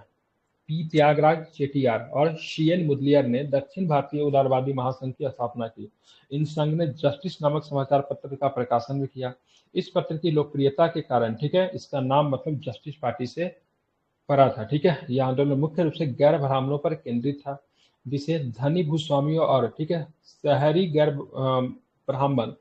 पी त्यागराज चेट्टियार और सीएन मुदलियार ने दक्षिण भारतीय उदारवादी महासंघ की स्थापना की। इन संघ ने जस्टिस नामक समाचार पत्र का प्रकाशन भी किया। इस पत्र की लोकप्रियता के कारण, ठीक है, इसका नाम मतलब जस्टिस पार्टी से पड़ा था। ठीक है, यह आंदोलन मुख्य रूप से गैर ब्राह्मणों पर केंद्रित था, जिसे धनी भूस्वामियों और, ठीक है, शहरी गैर ब्राह्मण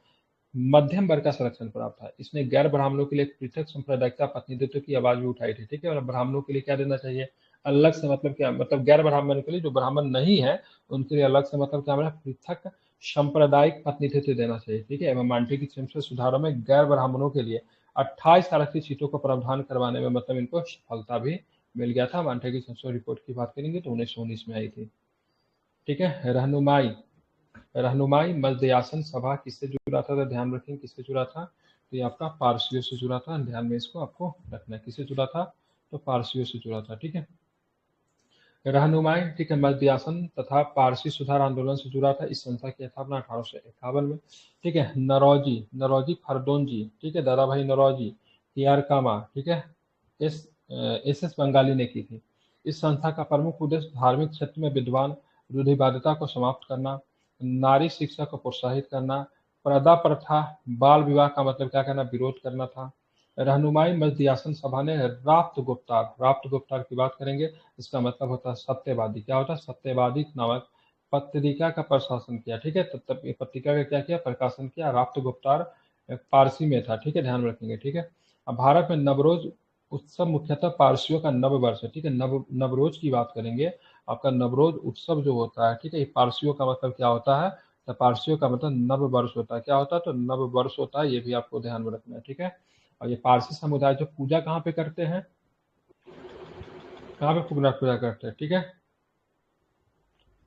मध्यम वर्ग का संरक्षण प्राप्त था। इसने गैर ब्राह्मणों के लिए पृथक सांप्रदायिकता प्रतिनिधित्व की आवाज भी उठाई थी। ठीक है, और ब्राह्मणों के लिए क्या देना चाहिए? अलग से, मतलब क्या मतलब? गैर ब्राह्मण के लिए, जो ब्राह्मण नहीं है उनके लिए अलग से, मतलब क्या मतलब? पृथक सांप्रदायिक प्रतिनिधित्व देना चाहिए। ठीक है, एवं मांटेग्यू सिम्पसन सुधारों में गैर ब्राह्मणों के लिए 28 आरक्षित सीटों को प्रावधान करवाने में मतलब इनको सफलता भी मिल गया था। मांटेग्यू सिम्पसन रिपोर्ट की बात करेंगे तो 1919 में आई थी। ठीक है, रहनुमाई मजदयासन सभा किससे जुड़ा था? तो ध्यान रखें किससे जुड़ा था? तो ये आपका पारसियों से जुड़ा था। ध्यान में इसको आपको रखना है, किससे जुड़ा था? तो पारसियों से जुड़ा था। ठीक है, रहनुमाई, ठीक है, मजदयासन तथा पारसी सुधार आंदोलन से जुड़ा था। इस संस्था की स्थापना 1851 में, ठीक है, नरौजी फरदोंजी, ठीक है, दादा भाई नरौजी, टीआर कामा, ठीक है, एस बंगाली ने की थी। इस संस्था का प्रमुख उद्देश्य धार्मिक क्षेत्र में विद्वान रूढ़िवादिता को समाप्त करना, नारी शिक्षा को प्रोत्साहित करना, पर्दा प्रथा, बाल विवाह का मतलब क्या करना? विरोध करना था। रहनुमाई मजदयासन सभा ने राप्त गुप्तार की बात करेंगे, इसका मतलब होता है सत्यवादी। क्या होता है? सत्यवादी नामक पत्रिका का प्रशासन किया। ठीक है, तब ये पत्रिका का क्या किया? प्रकाशन किया। राप्त गुप्तार पारसी में था। ठीक है, ध्यान रखेंगे। ठीक है, अब भारत में नवरोज उत्सव मुख्यतः पारसियों का नव वर्ष है। ठीक है, नवरोज की बात करेंगे, आपका नवरोज उत्सव जो होता है, ठीक है, ये पारसियों का मतलब क्या होता है? तो पारसियों का मतलब नव वर्ष होता है। क्या होता है? तो नव वर्ष होता है, ये भी आपको ध्यान में रखना है। ठीक है, और ये पारसी समुदाय जो पूजा कहाँ पे करते हैं? कहाँ पे पूजा करते हैं? ठीक है,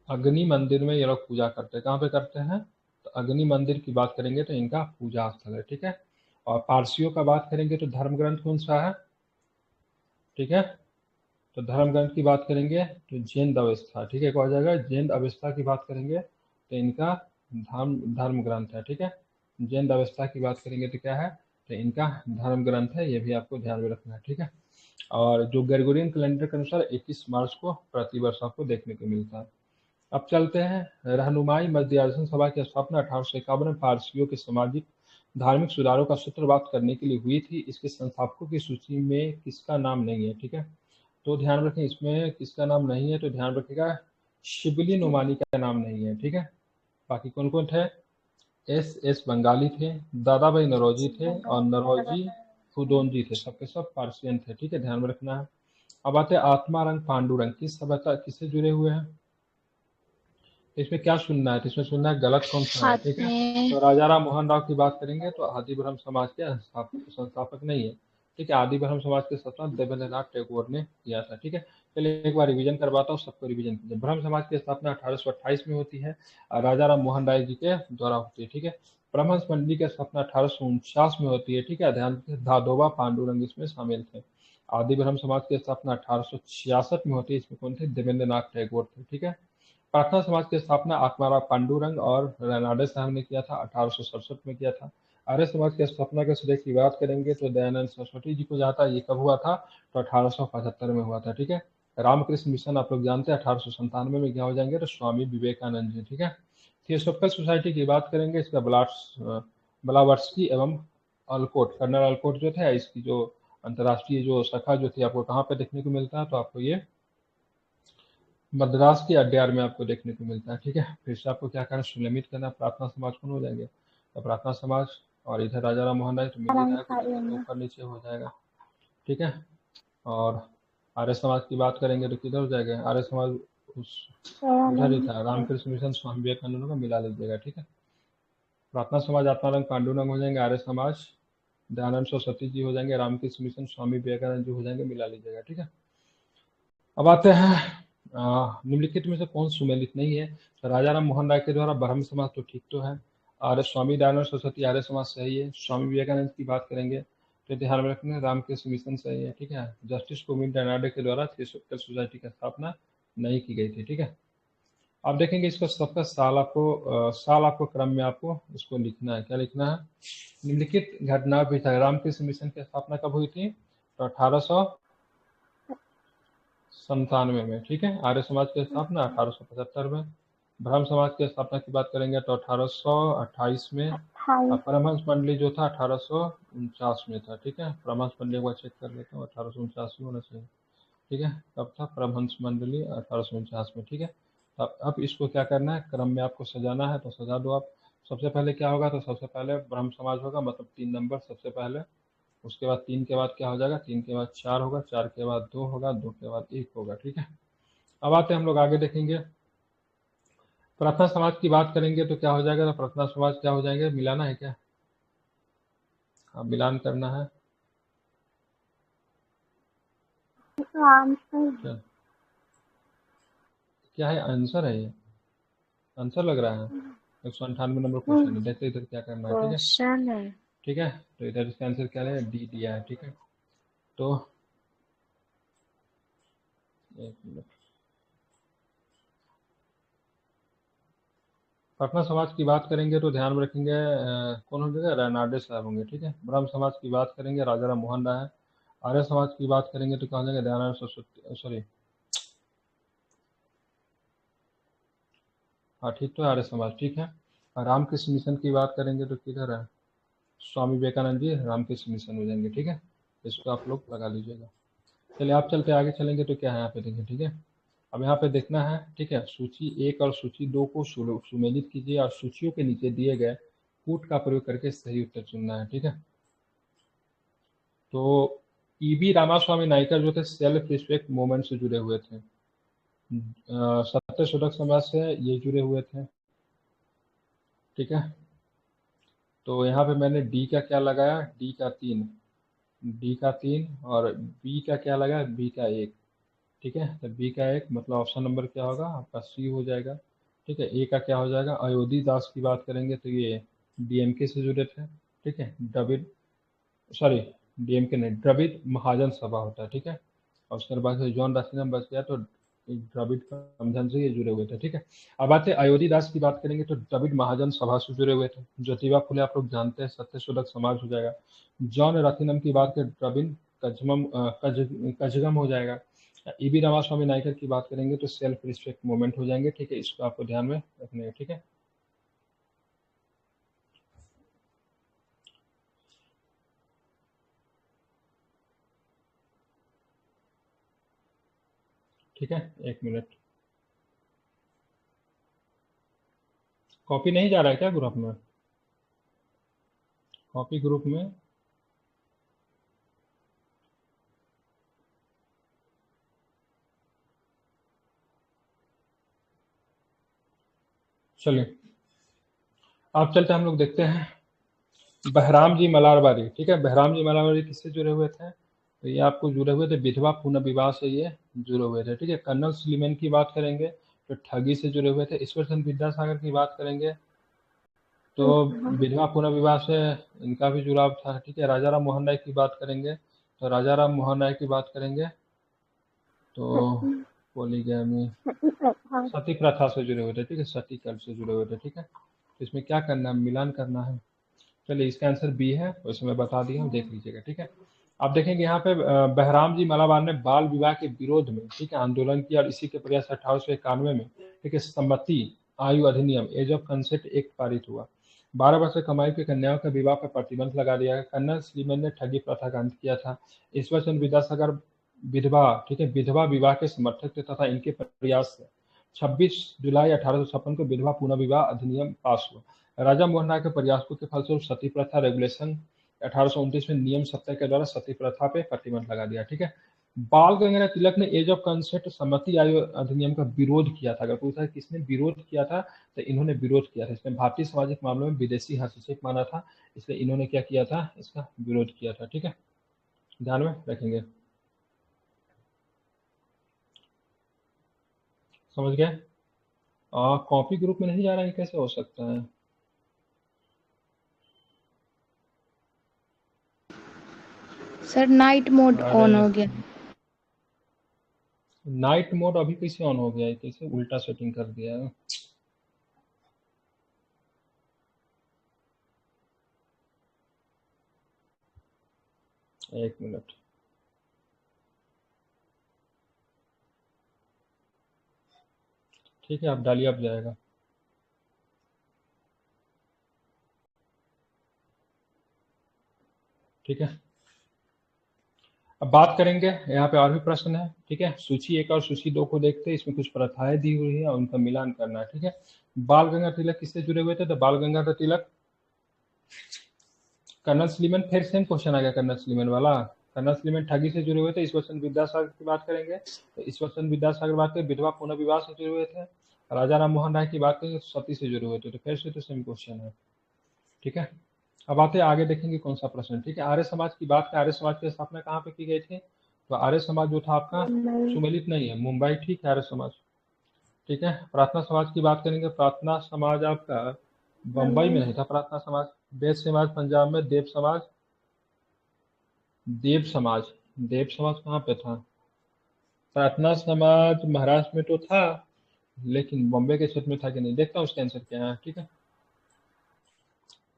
अग्नि मंदिर में ये लोग पूजा करते हैं। कहाँ पे करते हैं? तो अग्नि मंदिर की बात करेंगे तो इनका पूजा स्थल है। ठीक है, और पारसियों का बात करेंगे तो धर्म ग्रंथ कौन सा है? ठीक है, तो धर्म ग्रंथ की बात करेंगे तो जैन अवस्था। ठीक है, कहा जाएगा जैन अवस्था की बात करेंगे तो इनका धर्म ग्रंथ है। ठीक है, जैन अवस्था की बात करेंगे तो क्या है? तो इनका धर्म ग्रंथ है, ये भी आपको ध्यान में रखना है। ठीक है, और जो ग्रेगोरियन कैलेंडर के अनुसार 21 मार्च को प्रतिवर्ष आपको देखने को मिलता है। अब चलते हैं, रहनुमाई मजदयासन सभा की स्थापना 1851 में पारसियों के सामाजिक धार्मिक सुधारों का सूत्रपात करने के लिए हुई थी। इसके संस्थापकों की सूची में किसका नाम नहीं है? ठीक है, तो ध्यान रखें इसमें किसका नाम नहीं है, तो ध्यान रखिएगा शिबली नोमानी का नाम नहीं है। ठीक है, बाकी कौन कौन थे? एस बंगाली थे, दादा भाई नरौजी थे, और नरौजी फुदोंजी थे, सबके सब पार्सियन थे। ठीक है, ध्यान में रखना है। अब आते हैं आत्मारंग पांडुरंग, किस सभ्यता किससे जुड़े हुए हैं? इसमें क्या सुनना है? तो इसमें सुनना है गलत कौन सा है। ठीक है, तो राजा राम मोहन राव की बात करेंगे तो आदि ब्रह्म समाज के संस्थापक नहीं है। ठीक है, आदि ब्रह्म समाज के स्थापना देवेंद्रनाथ टैगोर ने किया था। ठीक है, चलिए एक बार रिवीजन करवाता हूँ, सबको रिवीजन कीजिए। ब्रह्म समाज की स्थापना 1828 में होती है, और राजा राम मोहन राय जी के द्वारा होती है। ठीक है, ब्रह्मंस मंडली की स्थापना 1849 में होती है। ठीक है, ध्यान रखिए दादोबा पांडुरंग इसमें शामिल थे। आदि ब्रह्म समाज की स्थापना 1866 में होती है, इसमें कौन थे? देवेंद्रनाथ टैगोर थे। ठीक है, प्रार्थना समाज की स्थापना आत्माराम पांडुरंग और रेनाडे साहब ने किया था, 1867 में किया था। आर्य समाज की स्थापना के सूर्य की बात करेंगे तो दयानंद सरस्वती जी को जहाँ था, ये कब हुआ था? तो 1875 में हुआ था। ठीक है, रामकृष्ण मिशन आप लोग जानते हैं 1897 में क्या हो जाएंगे? तो स्वामी विवेकानंद जी। ठीक है, थियोसॉफिकल सोसाइटी की बात करेंगे, इसका ब्लावर्स्की एवं अल्कोट, कर्नल अल्कोट जो थे, इसकी जो अंतर्राष्ट्रीय जो शाखा जो थी आपको कहाँ पे देखने को मिलता है? तो आपको ये मद्रास की अड्यार में आपको देखने को मिलता है। ठीक है, फिर से आपको क्या करना, सुनियमित करना, प्रार्थना समाज कौन हो जाएंगे, तो प्रार्थना समाज, और इधर राजा राम मोहन राय तो मिल ही रहा है, तो अलंकारी दिक्कत में ऊपर नीचे हो जाएगा। ठीक है, और आर्य समाज की बात करेंगे तो किधर हो जाएगा, आर्य समाज उस उधर ही था, रामकृष्ण मिशन स्वामी विवेकानंद का मिला लीजिएगा। ठीक है, प्रार्थना समाज आत्माराम पांडुरंग हो जाएंगे, आर्य समाज दयानंद सरस्वती जी हो जाएंगे, रामकृष्ण मिशन स्वामी विवेकानंद जी हो जाएंगे, मिला लीजिएगा। ठीक है, अब आते हैं निम्नलिखित में से कौन सुमेलित नहीं है, तो राजा राम मोहन राय के द्वारा ब्रह्म समाज तो ठीक तो है, आर्य स्वामी दयानंद सरस्वती आर्य समाज सही है, स्वामी विवेकानंद की बात करेंगे तो ध्यान में रखना रामकृष्ण मिशन सही है। ठीक है, जस्टिस कोमिन बर्नार्डो के द्वारा थियोसॉफिकल सोसाइटी की स्थापना नहीं की गई थी। ठीक है, आप देखेंगे इसका सबका साल आपको क्रम में आपको इसको लिखना है, क्या लिखना है, निम्नलिखित घटना भी था, रामकृष्ण मिशन की स्थापना कब हुई थी, तो 1897 में। ठीक है, आर्य समाज की स्थापना 1875 में, ब्रह्म समाज की स्थापना की बात करेंगे तो 1828 में, और 28 परमहंस मंडली जो था 1849 में था। ठीक है, परमहंस मंडली को चेक कर लेता हूँ, 1849 होना चाहिए। ठीक है, कब था परमहंस मंडली, 1849 में। ठीक है, अब इसको क्या करना है, क्रम में आपको सजाना है, तो सजा दो आप। सबसे पहले क्या होगा, तो सबसे पहले ब्रह्म समाज होगा, मतलब 3 नंबर सबसे पहले, उसके बाद 3 के बाद क्या हो जाएगा, 3 के बाद 4 होगा, 4 के बाद 2 होगा, 2 के बाद 1 होगा। ठीक है, अब आते हैं हम लोग आगे देखेंगे, प्रार्थना समाज की बात करेंगे तो क्या हो जाएगा, तो प्रार्थना समाज क्या हो जाएंगे, मिलाना है क्या, हाँ मिलान करना है आंसर क्या, क्या है आंसर है, ये आंसर लग रहा है, 198 नंबर क्वेश्चन है, देखते इधर क्या करना है। ठीक है, क्वेश्चन है। ठीक है, तो इधर इसका आंसर क्या है, डी दिया है। ठीक है, तो एक मिनट, पटना समाज की बात करेंगे तो ध्यान में रखेंगे कौन होंगे, रेनाडे साहब होंगे। ठीक है, ब्रह्म समाज की बात करेंगे राजा राम मोहन राय, आर्य समाज की बात करेंगे तो क्या हो जाएंगे, दयानंद सरस्वती, सॉरी हाँ ठीक तो है, आर्य समाज ठीक है। और रामकृष्ण मिशन की बात करेंगे तो किधर है, स्वामी विवेकानंद जी रामकृष्ण मिशन हो जाएंगे। ठीक है, इसको आप लोग लगा लीजिएगा। चलिए आप चलते आगे चलेंगे तो क्या है यहाँ पे देखिए। ठीक है, अब यहाँ पे देखना है, ठीक है, सूची 1 और सूची 2 को सुमेलित कीजिए और सूचियों के नीचे दिए गए कूट का प्रयोग करके सही उत्तर चुनना है। ठीक है, तो ईबी रामास्वामी नायकर जो थे सेल्फ रिस्पेक्ट मूवमेंट से जुड़े हुए थे, सत्यशोधक समाज से ये जुड़े हुए थे। ठीक है, तो यहाँ पे मैंने डी का क्या लगाया, डी का 3, डी का 3, और बी का क्या लगाया, बी का 1। ठीक है, तो बी का 1 मतलब ऑप्शन नंबर क्या होगा आपका, सी हो जाएगा। ठीक है, ए का क्या हो जाएगा, अयोधी दास की बात करेंगे तो ये डीएमके से जुड़े थे। ठीक है, द्रविड़, सॉरी डीएमके नहीं, द्रविड़ महाजन सभा होता है। ठीक है, और उसके बाद जॉन राशिनम बच गया, तो द्रविड़ समझन से ये जुड़े हुए थे। ठीक है, अब आते हैं अयोधी दास की बात करेंगे तो द्रविड़ महाजन सभा से जुड़े हुए थे। ज्योतिबा फुले आप लोग जानते हैं सत्यशोधक समाज हो जाएगा। जॉन रथिनम की बात करें द्रविड़ कजगम हो जाएगा। ईबी रामास्वामी नायकर की बात करेंगे तो सेल्फ रिस्पेक्ट मूवमेंट हो जाएंगे। ठीक है, इसको आपको ध्यान में रखने है। ठीक है, ठीक है, एक मिनट, कॉपी नहीं जा रहा है क्या ग्रुप में, कॉपी ग्रुप में, चलिए आप चलते हम लोग देखते हैं बहराम जी मलारबारी। ठीक है, बहराम जी मलारबारी किससे जुड़े हुए थे, तो ये आपको जुड़े हुए थे विधवा पुनर्विवाह से ये जुड़े हुए थे। ठीक है, कर्नल सुलेमान की बात करेंगे तो ठगी से जुड़े हुए थे। ईश्वर चंद्र विद्यासागर की बात करेंगे तो विधवा पुनर्विवाह से इनका भी जुड़ाव था। ठीक है, राजा राम मोहन राय की बात करेंगे तो राजा राम मोहन राय की बात करेंगे तो पोलीगैमी, सती प्रथा से जुड़े हुए थे। ठीक है, सती कल्प से जुड़े हुए थे। ठीक है, तो इसमें क्या करना है, मिलान करना है। चलिए इसका आंसर बी है, वैसे मैं बता दिया हूँ, देख लीजिएगा। ठीक है, आप देखेंगे यहाँ पे बहराम जी मलाबार ने बाल विवाह के विरोध में, ठीक है, आंदोलन किया और इसी के प्रयास 1891 में, ठीक है, सम्मति आयु अधिनियम एज ऑफ कंसेंट एक्ट पारित हुआ। 12 वर्ष से कमाई की कन्याओं के विवाह पर प्रतिबंध लगा दिया गया। कर्नल सुलेमान ने ठगी प्रथा का अंत किया था। ईश्वर चंद्र विद्यासागर विधवा, ठीक है, विधवा विवाह के समर्थक थे तथा इनके प्रयास से 26 जुलाई 1856 को विधवा पुनः विवाह अधिनियम पास हुआ। राजा मोहन राय के प्रयासों के फलस्वरूप सती प्रथा रेगुलेशन 1829 में नियम 70 के द्वारा सती प्रथा पे प्रतिबंध लगा दिया। ठीक है, बाल गंगाधर तिलक ने एज ऑफ कंसेंट सम्मति आयु अधिनियम का विरोध किया था। अगर पूछा किसने विरोध किया था तो इन्होंने विरोध किया था। इसमें भारतीय सामाजिक मामलों में विदेशी हस्तक्षेप माना था, इसलिए इन्होंने क्या किया था, इसका विरोध किया था। ठीक है, ध्यान में रखेंगे, समझ गए। कॉपी ग्रुप में नहीं जा रहा है, कैसे हो सकता है? सर नाइट मोड ऑन हो गया। नाइट मोड अभी कैसे ऑन हो गया है? कैसे उल्टा सेटिंग कर दिया है? एक मिनट, ठीक है, आप डालिए, अब जाएगा। ठीक है, अब बात करेंगे, यहाँ पे और भी प्रश्न है। ठीक है, सूची 1 और सूची 2 को देखते हैं। इसमें कुछ प्रथाएं दी हुई है और उनका मिलान करना है। ठीक है, बाल गंगाधर तिलक किससे जुड़े हुए थे? तो बाल गंगाधर तिलक कर्नल सलीमन, फिर सेम क्वेश्चन आ गया कर्नल सलीमन वाला। कर्नल सलीमन ठगी से जुड़े हुए थे। ईश्वरचंद्र विद्यासागर की बात करेंगे तो ईश्वरचंद्र विद्यासागर बात करें विधवा पुनः विवाह से जुड़े हुए थे। राजा राम मोहन राय की बात करें तो सती से जुड़े हुए थे। तो फिर से तो सेम क्वेश्चन है। ठीक है, अब आते हैं आगे, देखेंगे कौन सा प्रश्न। ठीक है, आर्य समाज की बात करें, आर्य समाज की स्थापना कहाँ पे की गई थी? तो आर्य समाज जो था आपका सुमेलित नहीं है, मुंबई। ठीक है, आर्य समाज। ठीक है, प्रार्थना समाज की बात करेंगे, प्रार्थना समाज आपका बम्बई में नहीं था। प्रार्थना समाज, वेद समाज पंजाब में, देव समाज, देव समाज, देव समाज कहाँ पे था? प्रार्थना समाज महाराष्ट्र में तो था, लेकिन बॉम्बे के क्षेत्र में था कि नहीं, देखता हूँ उसका आंसर क्या है। ठीक है,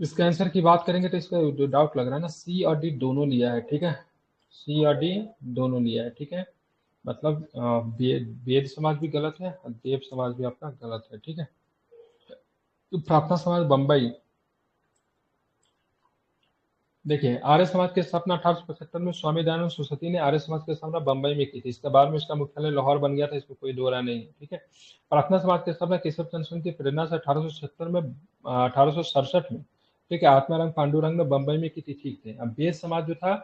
इसका आंसर की बात करेंगे तो इसका जो डाउट लग रहा है ना, सी और डी दोनों लिया है। ठीक है, सी और डी दोनों लिया है। ठीक है, मतलब वेद समाज भी गलत है और देव समाज भी आपका गलत है। ठीक है, तो प्रार्थना समाज बम्बई, देखिए आर्य समाज की स्थापना 1875 में स्वामी दयानंद सरस्वती ने आर्य समाज की स्थापना बंबई में की थी। इसके बाद में इसका मुख्यालय लाहौर बन गया था, इसमें कोई दो राय नहीं है। ठीक है, प्रार्थना समाज की स्थापना केशव चंद्र सेन की प्रेरणा से 1876 में 1867 में, ठीक है, आत्माराम पांडुरंग ने बंबई में की थी। ठीक है, अब वेद समाज जो था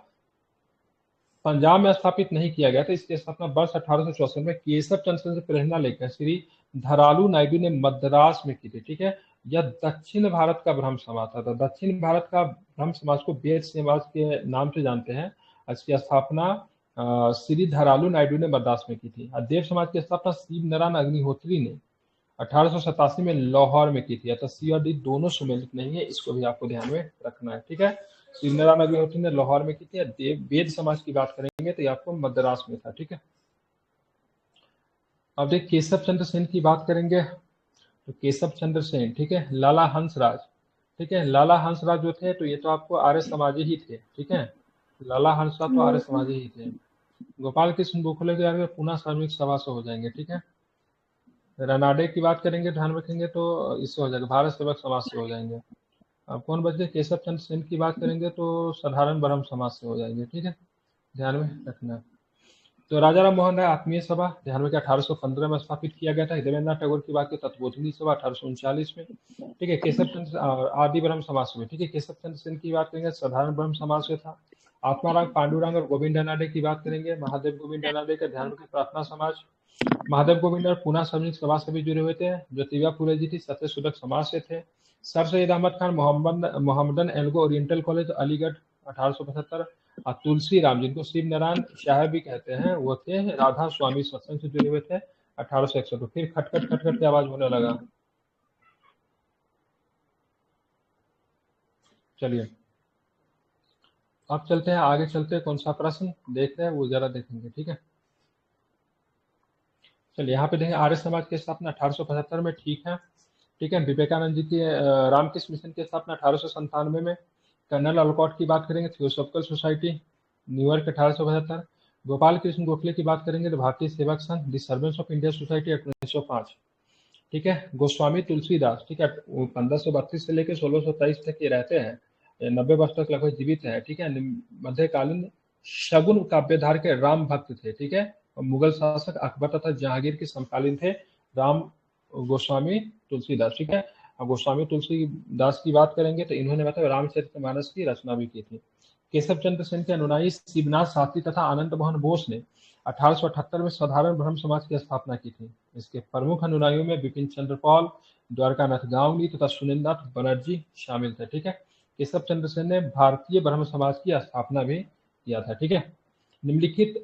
पंजाब में स्थापित नहीं किया गया था, इसकी स्थापना वर्ष 1864 में केशव चंद्र सेन से प्रेरणा लेकर श्री धरालू नायडू ने मद्रास में की थी। ठीक है, यह दक्षिण भारत का ब्रह्म समाज था। तो दक्षिण भारत का ब्रह्म समाज को वेद समाज के नाम से जानते हैं। इसकी स्थापना श्री धरालू नायडू ने मद्रास में की थी। देव समाज की स्थापना शिव नारायण अग्निहोत्री ने 1887 में लाहौर में की थी। अतः सी और डी दोनों सुमेलित नहीं है, इसको भी आपको ध्यान में रखना है। ठीक है, शिव नारायण अग्निहोत्री ने लाहौर में की थी। देव वेद समाज की बात करेंगे तो ये आपको मद्रास में था। ठीक है, अब देख केशव चंद्र सेन की बात करेंगे तो केशव चंद्र सेन, ठीक है, लाला हंसराज, ठीक है, लाला हंसराज जो थे तो ये तो आपको आर्य समाजी ही थे। ठीक है, लाला हंसराज तो आर्य समाजी ही थे। गोपाल कृष्ण गोखले के आगे पुनः सार्वजनिक सभा से हो जाएंगे। ठीक है, रनाडे की बात करेंगे, ध्यान रखेंगे तो इससे हो जाएगा, भारत सेवक समाज से हो जाएंगे। अब कौन बचे? केशव चंद्र सेन की बात करेंगे तो साधारण ब्रह्म समाज से हो जाएंगे। ठीक है, ध्यान में रखना। तो राजा राम मोहन राय आत्मीय सभा, ध्यान में 1815 में स्थापित किया गया था। देवेंद्र टैगोर की बात की तत्वोधनी सभा 1839 में। ठीक है, केशव चंद्र आदि ब्रह्म समाज में, ठीक है, केशव चंद्र सेन की बात करेंगे साधारण ब्रह्म समाज से था। आत्माराम पांडुरंग और गोविंद अनाडे की बात करेंगे, महादेव गोविंद अनाडे का ध्यान रखें प्रार्थना समाज। महादेव गोविंद और पूना सार्वजनिक सभा से भी जुड़े हुए थे। ज्योतिबा फुले जी थी सत्य सुदक समाज से थे। सर सैयद अहमद खान मोहम्मदन एल्गो ओरिएंटल कॉलेज अलीगढ़ 1875। तुलसी राम जिनको शिव नारायण शाह भी कहते हैं वो थे राधा स्वामी सत्संग से जुड़े हुए थे 1861। फिर खटखट खटखट की आवाज होने लगा। चलिए अब चलते हैं आगे, चलते हैं कौन सा प्रश्न देख रहे हैं वो जरा देखेंगे। ठीक है, चलिए यहाँ पे देखेंगे आर्य समाज की स्थापना 1875 में। ठीक है, ठीक है, विवेकानंद जी की रामकृष्ण मिशन की स्थापना 1897 में। कर्नल अलकॉट की बात करेंगे theosophical society New York 1875। Gopal Krishna Gokhale की बात करेंगे तो भारतीय Sevak Sangh the servants of India society 1905। ठीक है, गोस्वामी तुलसीदास, ठीक है, 1532 से लेकर 1623 तक ये रहते हैं, 90 वर्ष तक लगभग जीवित है। ठीक है, मध्यकालीन शगुन काव्यधार के राम भक्त थे, ठीक है। और मुगल शासक अकबर तथा जहांगीर के समकालीन थे राम गोस्वामी तुलसीदास, ठीक है। अब गोस्वामी तुलसीदास की बात करेंगे तो इन्होंने मतलब रामचरितमानस की रचना भी की थी। केशव चंद्र सेन के अनुयायी शिवनाथ शास्त्री तथा आनंद मोहन बोस ने 1878 में साधारण ब्रह्म समाज की स्थापना की थी। इसके प्रमुख अनुयायियों में बिपिन चंद्र पाल, द्वारकानाथ गांगुली तथा सुनीलनाथ बनर्जी शामिल थे, ठीक है। केशव चंद्र सेन ने भारतीय ब्रह्म समाज की स्थापना भी किया था, ठीक है। निम्नलिखित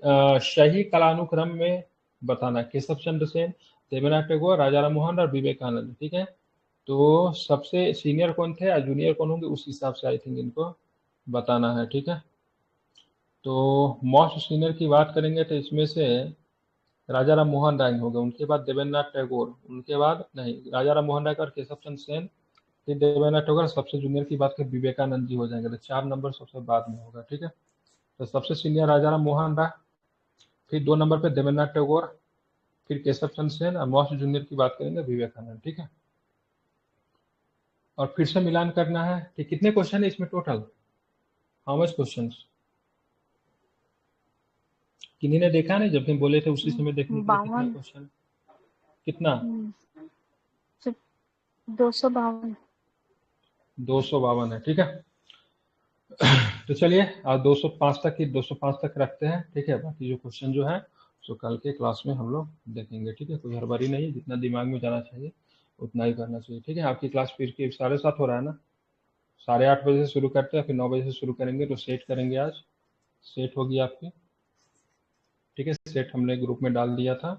शाही कालानुक्रम में बताना। केशव चंद्र सेन, देवेंद्रनाथ टैगोर, राजा राम मोहन और विवेकानंद, ठीक है। तो सबसे सीनियर कौन थे और जूनियर कौन होंगे उस हिसाब से आई थिंक इनको बताना है, ठीक है। तो मोस्ट सीनियर की बात करेंगे तो इसमें से राजा राम मोहन राय हो गए, उनके बाद देवेंद्रनाथ टैगोर, उनके बाद नहीं राजा राम मोहन राय और केशव चंद्र सेन, फिर देवेंद्रनाथ टैगोर, सबसे जूनियर की बात करें विवेकानंद जी हो जाएंगे। तो 4 नंबर सबसे बाद में होगा, ठीक है। तो सबसे सीनियर राजा राम मोहन राय, फिर 2 नंबर पे देवेंद्रनाथ टैगोर, फिर केशव चंद्र सेन और मोस्ट जूनियर की बात करेंगे विवेकानंद, ठीक है। और फिर से मिलान करना है कि कितने क्वेश्चन है इसमें टोटल, हाउ मच क्वेश्चंस, किन्हीं ने देखा नहीं जब हम बोले थे उसी समय देखने के लिए कितना 52 क्वेश्चन, कितना 252 252 है, ठीक है। तो चलिए आज 205 तक रखते हैं, ठीक है। बाकी जो क्वेश्चन जो है सो कल के क्लास में हम लोग देखेंगे, ठीक है। कोई हड़बड़ी नहीं है, जितना दिमाग में जाना चाहिए उतना ही करना चाहिए, ठीक है। आपकी क्लास फिर के 7:30 हो रहा है ना, 8:30 बजे से शुरू करते हैं, फिर 9 बजे से शुरू करेंगे। तो सेट करेंगे, आज सेट होगी आपकी, ठीक है। सेट हमने ग्रुप में डाल दिया था।